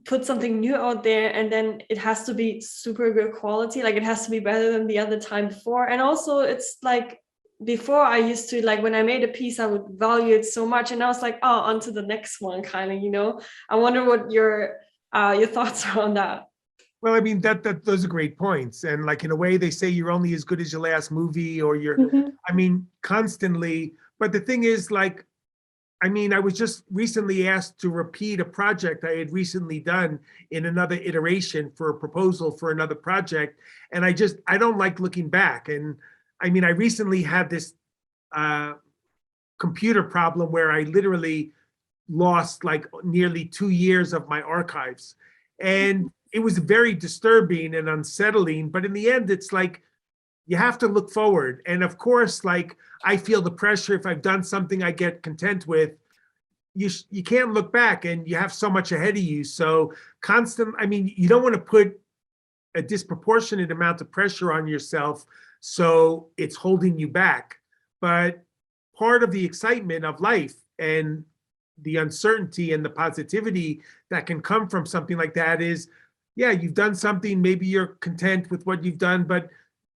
put something new out there, and then it has to be super good quality, like it has to be better than the other time before. And also it's like, before I used to, like when I made a piece, I would value it so much, and I was like, oh, on to the next one, kind of. I wonder what your thoughts are on that. Well, I mean, those are great points. And like, in a way, they say you're only as good as your last movie, or I mean, constantly. But the thing is, like, I mean, I was just recently asked to repeat a project I had recently done in another iteration for a proposal for another project. And I don't like looking back. And I mean, I recently had this computer problem where I literally lost like nearly 2 years of my archives. And it was very disturbing and unsettling. But in the end, it's like, you have to look forward. And of course, like, I feel the pressure. If I've done something I get content with, you can't look back, and you have so much ahead of you. So I mean, you don't want to put a disproportionate amount of pressure on yourself, so it's holding you back. But part of the excitement of life and the uncertainty and the positivity that can come from something like that is, yeah, you've done something, maybe you're content with what you've done, but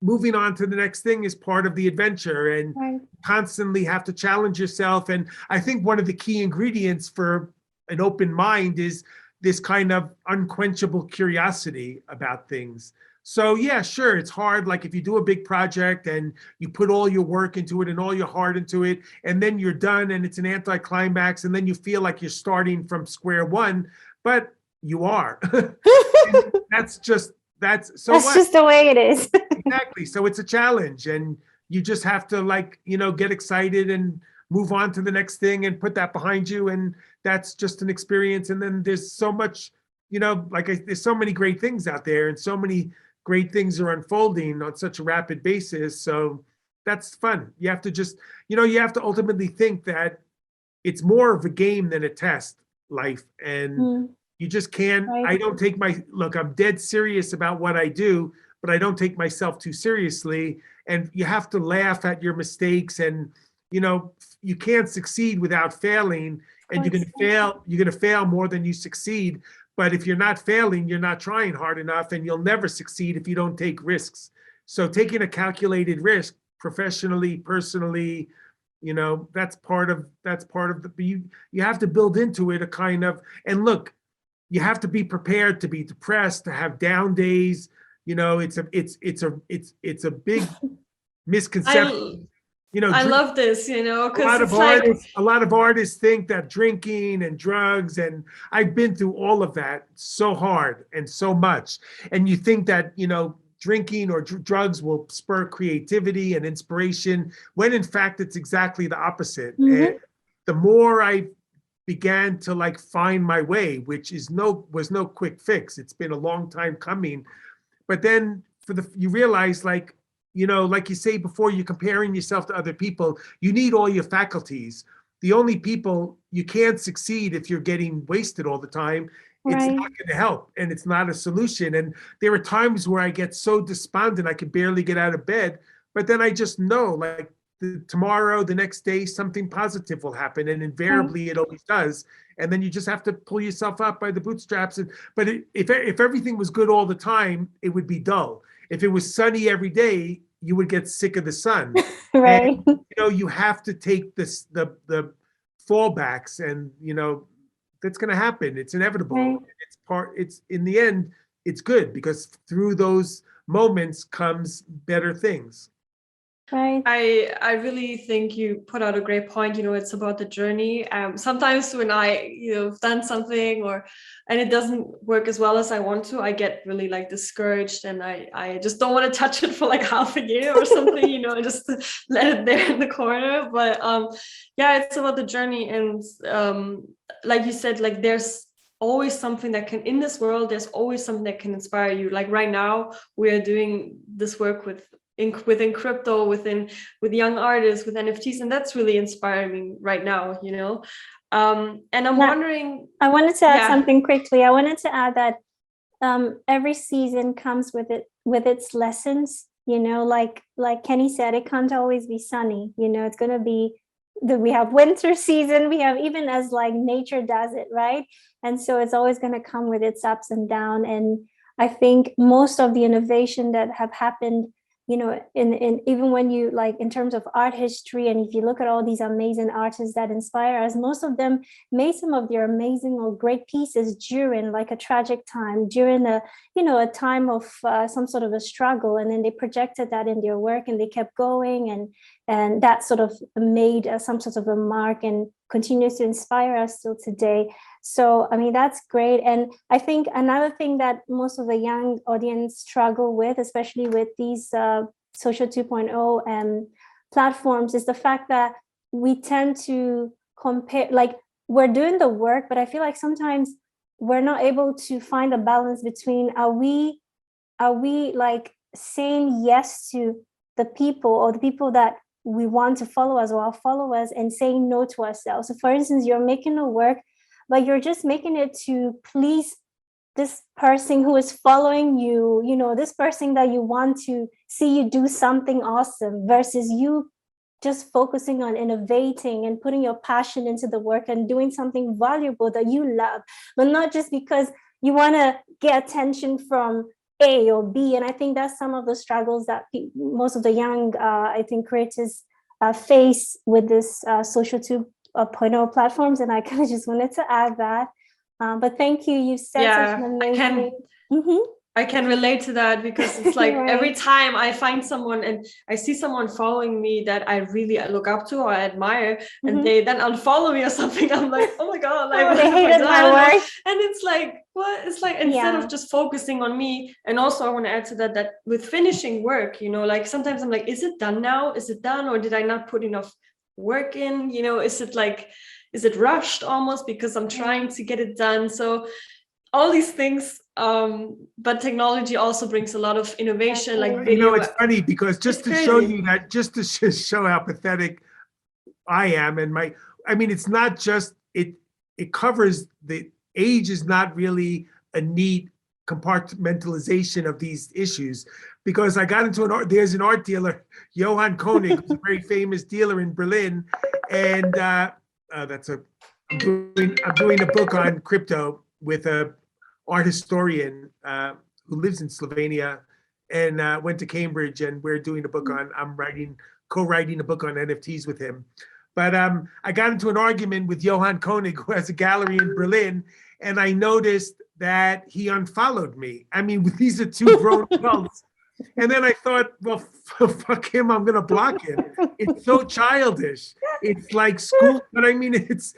moving on to the next thing is part of the adventure, and constantly have to challenge yourself. And I think one of the key ingredients for an open mind is this kind of unquenchable curiosity about things. So yeah, sure, it's hard. Like if you do a big project and you put all your work into it and all your heart into it, and then you're done and it's an anticlimax, and then you feel like you're starting from square one, but you are. That's just that's just the way it is. Exactly. So it's a challenge, and you just have to, like, get excited and move on to the next thing and put that behind you. And that's just an experience. And then there's so much, there's so many great things out there, and so many great things are unfolding on such a rapid basis. So that's fun. You have to just, you have to ultimately think that it's more of a game than a test, life. And you just can't, I don't take look, I'm dead serious about what I do, but I don't take myself too seriously. And you have to laugh at your mistakes, and, you can't succeed without failing, and you're going to fail more than you succeed. But if you're not failing, you're not trying hard enough, and you'll never succeed if you don't take risks. So taking a calculated risk professionally, personally, that's part of you have to build into it a kind of, and look, you have to be prepared to be depressed, to have down days. It's a big misconception. I love this, because a lot of artists think that drinking and drugs, and I've been through all of that so hard and so much. And you think that, drinking or drugs will spur creativity and inspiration, when in fact it's exactly the opposite. And the more I began to like find my way, which was no quick fix. It's been a long time coming. But then you realize, like, like you say before, you're comparing yourself to other people. You need all your faculties. The only people you can't succeed if you're getting wasted all the time. It's not going to help, and it's not a solution. And there are times where I get so despondent I can barely get out of bed. But then I just know, like, tomorrow, the next day, something positive will happen, and invariably it always does. And then you just have to pull yourself up by the bootstraps. But if everything was good all the time, it would be dull. If it was sunny every day, you would get sick of the sun. And, you have to take the fallbacks, and that's going to happen. It's inevitable. It's in the end, it's good, because through those moments comes better things. Right. I really think you put out a great point. It's about the journey. Sometimes when I done something and it doesn't work as well as I want to, I get really like discouraged, and I just don't want to touch it for like half a year or something, and just let it there in the corner. But yeah, it's about the journey, and like you said, like there's always something that can, in this world, there's always something that can inspire you. Like right now, we are doing this work within crypto, with young artists, with NFTs, and that's really inspiring right now. And I'm wondering. I wanted to add something quickly. I wanted to add that every season comes with its lessons. Like Kenny said, it can't always be sunny. It's going to be we have winter season. We have, even as like nature does it, right? And so it's always going to come with its ups and downs. And I think most of the innovation that have happened, in even when you like in terms of art history, and if you look at all these amazing artists that inspire us, most of them made some of their amazing or great pieces during like a tragic time, during a time of some sort of a struggle, and then they projected that in their work, and they kept going, and that sort of made some sort of a mark and continues to inspire us still today. So, I mean, that's great. And I think another thing that most of the young audience struggle with, especially with these social 2.0 platforms, is the fact that we tend to compare, like we're doing the work, but I feel like sometimes we're not able to find a balance between, are we like saying yes to the people, or the people that we want to follow us or our followers, and saying no to ourselves. So for instance, you're making a work, but you're just making it to please this person who is following you, this person that you want to see you do something awesome, versus you just focusing on innovating and putting your passion into the work and doing something valuable that you love, but not just because you want to get attention from A or B. And I think that's some of the struggles that most of the young, I think, creators face with this social 2.0 platforms. And I kind of just wanted to add that. But thank you. You said such an amazing. I can relate to that, because it's like Right. Every time I find someone and I see someone following me that I really look up to or admire, and they then unfollow me or something, I'm like, oh my God, like they hated my work. And it's like, what? It's like, instead of just focusing on me. And also I want to add to that with finishing work, like sometimes I'm like, is it done now? Is it done? Or did I not put enough work in? Is it rushed almost because I'm trying to get it done? So all these things, but technology also brings a lot of innovation, like video. It's funny because just to show you that, just to show how pathetic I am, and it's not just, it covers, the age is not really a neat compartmentalization of these issues, because I got into there's an art dealer, Johann Koenig, who's a very famous dealer in Berlin, and I'm doing a book on crypto with a art historian who lives in Slovenia and went to Cambridge, and we're doing a book I'm co-writing a book on NFTs with him. But I got into an argument with Johann Koenig, who has a gallery in Berlin, and I noticed that he unfollowed me. I mean, these are two grown adults. And then I thought, well, fuck him, I'm gonna block him. It's so childish. It's like school, but I mean, it's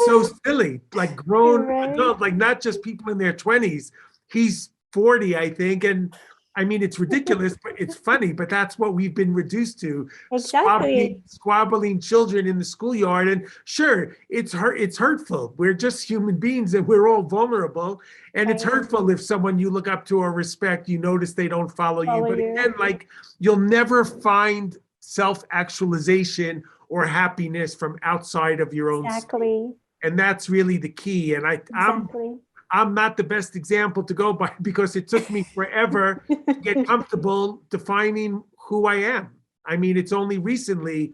so silly, like grown adult, like not just people in their 20s. He's 40, I think, and I mean, it's ridiculous, but it's funny, but that's what we've been reduced to. Exactly. Squabbling children in the schoolyard. And sure, it's hurtful. We're just human beings and we're all vulnerable. And it's hurtful if someone you look up to or respect, you notice they don't follow you. But again, like, you'll never find self-actualization or happiness from outside of your own state. And that's really the key. And I'm not the best example to go by, because it took me forever to get comfortable defining who I am. I mean, it's only recently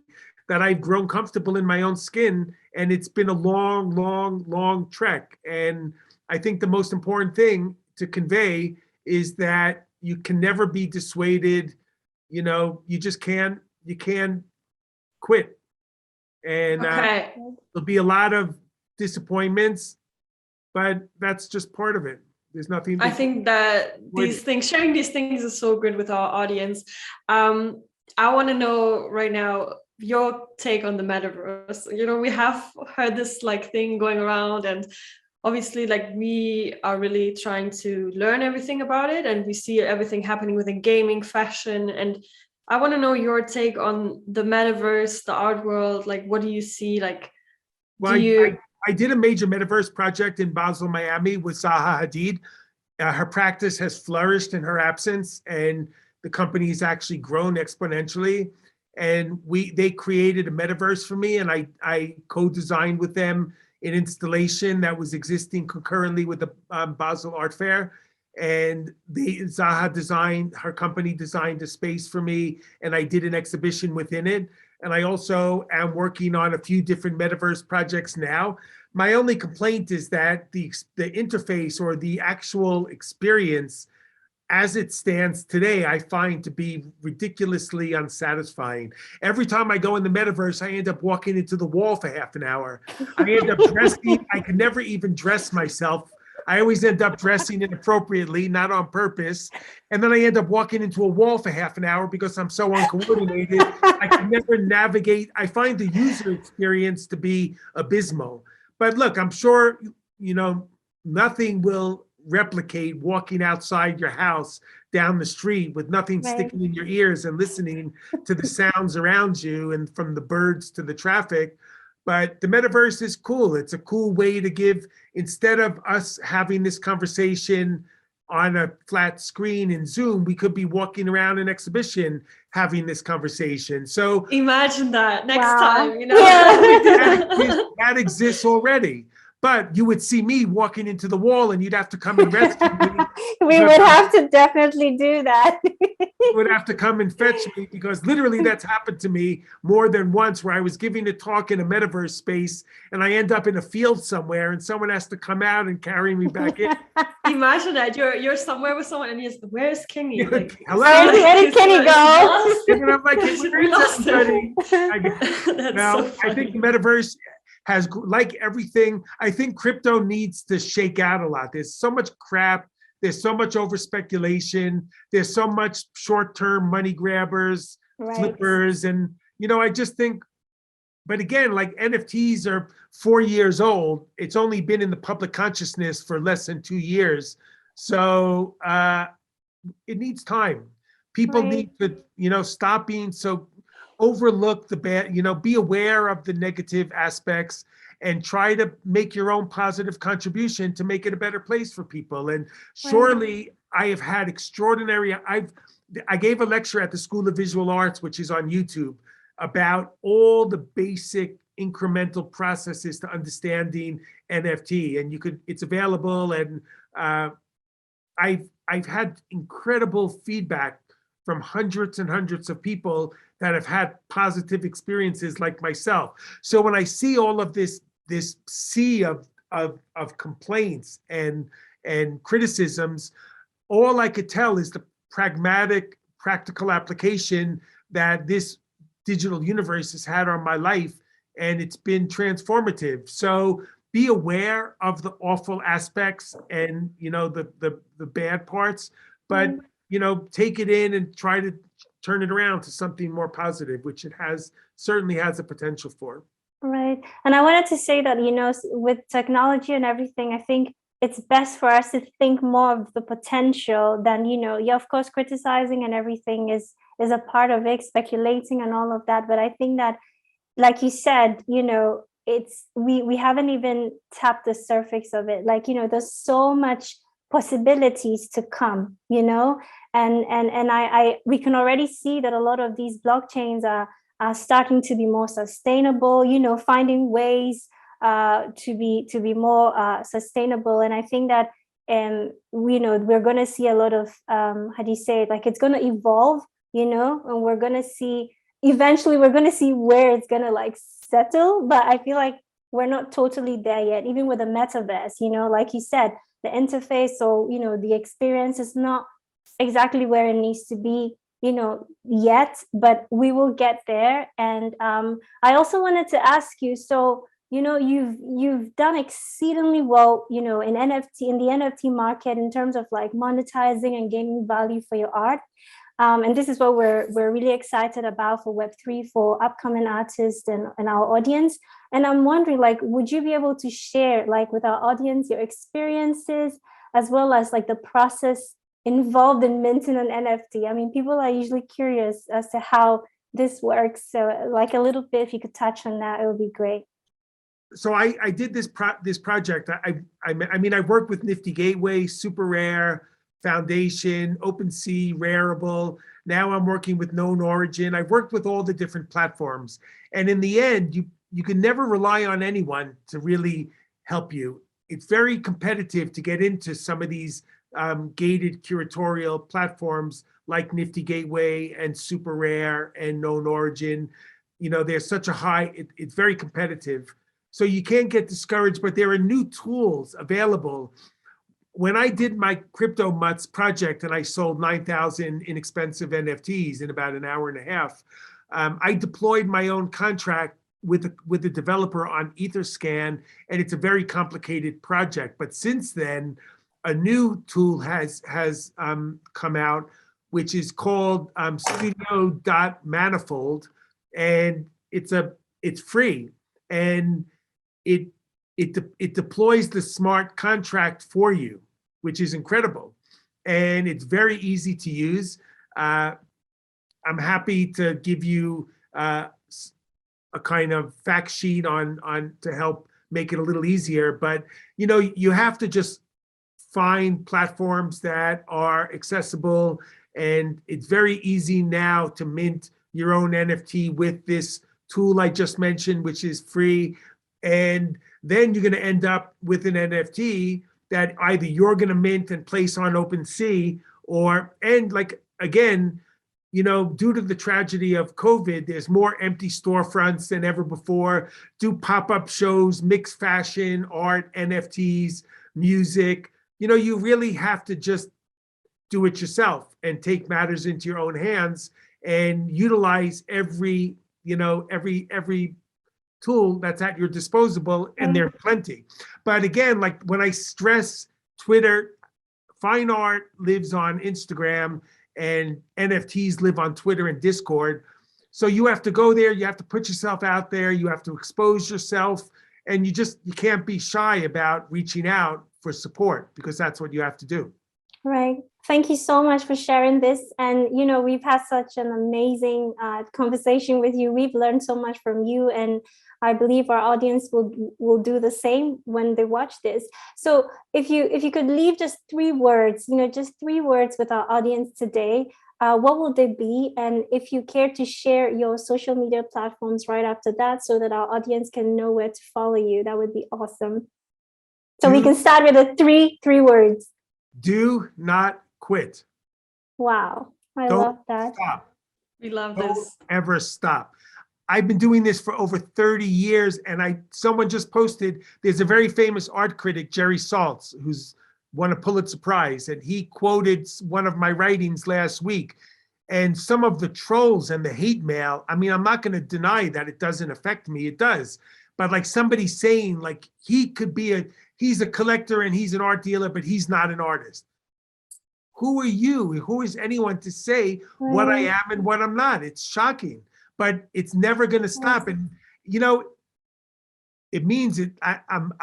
that I've grown comfortable in my own skin, and it's been a long, long, long trek. And I think the most important thing to convey is that you can never be dissuaded. You just can't quit. And there'll be a lot of disappointments, but that's just part of it. There's nothing. I think that sharing these things is so good with our audience. I want to know right now your take on the metaverse. We have heard this like thing going around, and obviously like we are really trying to learn everything about it, and we see everything happening within gaming, fashion, and I want to know your take on the metaverse, the art world. Like, what do you see? Like, Well, I did a major metaverse project in Basel, Miami with Zaha Hadid. Her practice has flourished in her absence, and the company's actually grown exponentially. And they created a metaverse for me, and I co-designed with them an installation that was existing concurrently with the Basel Art Fair. And her company designed a space for me, and I did an exhibition within it. And I also am working on a few different metaverse projects now. My only complaint is that the interface or the actual experience as it stands today, I find to be ridiculously unsatisfying. Every time I go in the metaverse, I end up walking into the wall for half an hour. I end up dressing, I can never even dress myself. I always end up dressing inappropriately, not on purpose. And then I end up walking into a wall for half an hour because I'm so uncoordinated. I can never navigate. I find the user experience to be abysmal. But look, I'm sure, nothing will replicate walking outside your house down the street with nothing sticking in your ears and listening to the sounds around you and from the birds to the traffic. But the metaverse is cool. It's a cool way to give, instead of us having this conversation on a flat screen in Zoom, we could be walking around an exhibition having this conversation. So imagine that next time, that exists already. But you would see me walking into the wall and you'd have to come and rescue me. We would have to definitely do that. You would have to come and fetch me, because literally that's happened to me more than once, where I was giving a talk in a metaverse space and I end up in a field somewhere and someone has to come out and carry me back in. Imagine that you're somewhere with someone and he's, where's Kingy? Like, hello? Where did Kenny go? And I'm like, hey, We lost him. I think the metaverse has, like everything, I think crypto needs to shake out a lot. There's so much crap. There's so much over speculation. There's so much short-term money grabbers, flippers. And, I just think, but again, like NFTs are 4 years old. It's only been in the public consciousness for less than 2 years. So it needs time. People need to, stop being so, overlook the bad, be aware of the negative aspects and try to make your own positive contribution to make it a better place for people. And surely I have had extraordinary, I gave a lecture at the School of Visual Arts, which is on YouTube, about all the basic incremental processes to understanding NFT. And it's available. And I've had incredible feedback from hundreds and hundreds of people that have had positive experiences like myself. So when I see all of this sea of complaints and criticisms, all I could tell is the pragmatic, practical application that this digital universe has had on my life, and it's been transformative. So be aware of the awful aspects and the bad parts, but take it in and try to turn it around to something more positive, which it certainly has a potential for. Right. And I wanted to say that, with technology and everything, I think it's best for us to think more of the potential than, of course, criticizing and everything is a part of it, speculating and all of that. But I think that, like you said, we haven't even tapped the surface of it. Like, there's so much possibilities to come, and we can already see that a lot of these blockchains are starting to be more sustainable, finding ways to be more sustainable. And I think that we're going to see a lot of how do you say it, like it's going to evolve, and we're going to see eventually where it's going to like settle. But I feel like we're not totally there yet, even with the metaverse, like you said, the interface or the experience is not exactly where it needs to be yet, but we will get there. And I also wanted to ask you, so you've done exceedingly well in the NFT market in terms of like monetizing and gaining value for your art. And this is what we're really excited about for Web3, for upcoming artists and our audience. And I'm wondering, like, would you be able to share, like, with our audience your experiences, as well as like the process involved in minting an NFT? I mean, people are usually curious as to how this works. So like a little bit, if you could touch on that, it would be great. So I did this project. I mean, I worked with Nifty Gateway, Super Rare, Foundation, OpenSea, Rareable. Now I'm working with Known Origin. I've worked with all the different platforms. And in the end, you can never rely on anyone to really help you. It's very competitive to get into some of these gated curatorial platforms like Nifty Gateway and Super Rare and Known Origin. You know, there's such a high, it's very competitive. So you can't get discouraged, but there are new tools available. When I did my Crypto Mutts project and I sold 9,000 inexpensive NFTs in about an hour and a half, I deployed my own contract with the developer on Etherscan, and it's a very complicated project. But since then, a new tool has come out, which is called Studio.Manifold, and it's free, and it deploys the smart contract for you, which is incredible, and it's very easy to use. I'm happy to give you a kind of fact sheet on to help make it a little easier, but you know, you have to just find platforms that are accessible, and it's very easy now to mint your own NFT with this tool I just mentioned, which is free. And then you're going to end up with an NFT that either you're going to mint and place on OpenSea, and like, again, you know, due to the tragedy of COVID, there's more empty storefronts than ever before. Do pop-up shows, mixed fashion, art, NFTs, music. You know, you really have to just do it yourself and take matters into your own hands and utilize every tool that's at your disposal, and there are plenty. But again, like when I stress Twitter, fine art lives on Instagram and NFTs live on Twitter and Discord. So you have to go there, you have to put yourself out there, you have to expose yourself, and you can't be shy about reaching out for support, because that's what you have to do. Right. Thank you so much for sharing this. And, you know, we've had such an amazing conversation with you. We've learned so much from you, and I believe our audience will do the same when they watch this. So if you could leave just 3 words, you know, just 3 words with our audience today, what will they be? And if you care to share your social media platforms right after that, so that our audience can know where to follow you, that would be awesome. So we can start with the three words. Do not quit. Wow, I Don't love that. Stop. We love Don't this. ever stop. I've been doing this for over 30 years, and someone just posted, there's a very famous art critic, Jerry Saltz, who's won a Pulitzer Prize, and he quoted one of my writings last week. And some of the trolls and the hate mail, I mean, I'm not going to deny that it doesn't affect me, it does. But like somebody saying, like, he's a collector and he's an art dealer, but he's not an artist. Who are you? Who is anyone to say what I am and what I'm not? It's shocking, but it's never going to stop. And, you know, it means I'm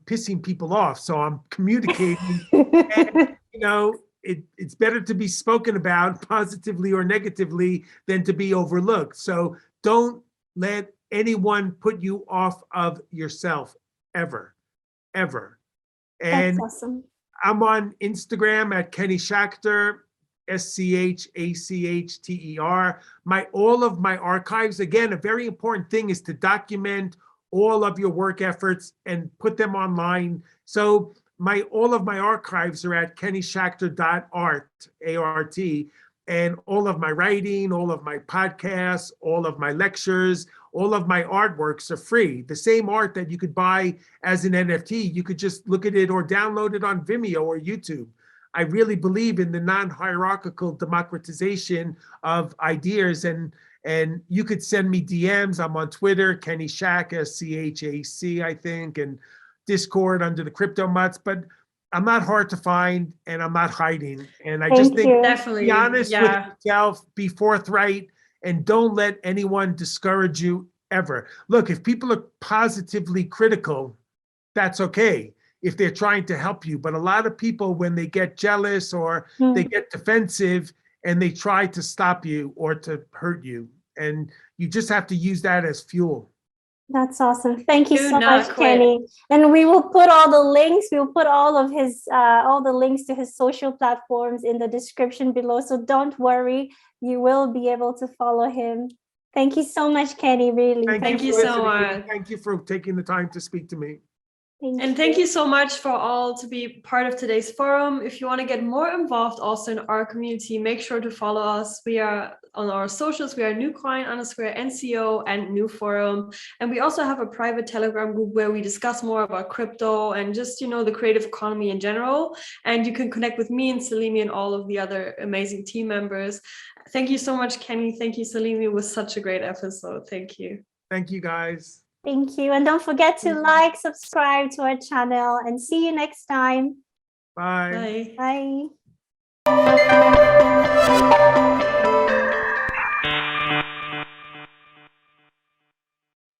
pissing people off. So I'm communicating, and, you know, it's better to be spoken about positively or negatively than to be overlooked. So don't let anyone put you off of yourself, ever. And that's awesome. I'm on Instagram at Kenny Schachter, SCHACHTER. All of my archives, again, a very important thing is to document all of your work efforts and put them online. So all of my archives are at kennyschachter.art, A-R-T, and all of my writing, all of my podcasts, all of my lectures, all of my artworks are free. The same art that you could buy as an NFT, you could just look at it or download it on Vimeo or YouTube. I really believe in the non-hierarchical democratization of ideas, and you could send me DMs. I'm on Twitter, Kenny Schack, SCHAC, I think, and Discord under the Crypto Mutts. But I'm not hard to find, and I'm not hiding. And I Thank just think you. Definitely. be honest with Yeah. yourself, be forthright, and don't let anyone discourage you ever. Look, if people are positively critical, that's okay if they're trying to help you. But a lot of people, when they get jealous or they get defensive and they try to stop you or to hurt you, and you just have to use that as fuel. That's awesome. Thank you Do so not much, quit. Kenny. And we will put all the links. We will put all of his, all the links to his social platforms in the description below. So don't worry, you will be able to follow him. Thank you so much, Kenny. Really. Thank you for so listening, and much. thank you for taking the time to speak to me. And thank you so much for all to be part of today's forum. If you want to get more involved also in our community, make sure to follow us. We are on our socials. We are newcoin_NCO and NewForum. And we also have a private Telegram group where we discuss more about crypto and just, the creative economy in general. And you can connect with me and Salimi and all of the other amazing team members. Thank you so much, Kenny. Thank you, Salimi. It was such a great episode. Thank you. Thank you, guys. Thank you. And don't forget to like, subscribe to our channel, and see you next time. Bye. Bye. Bye.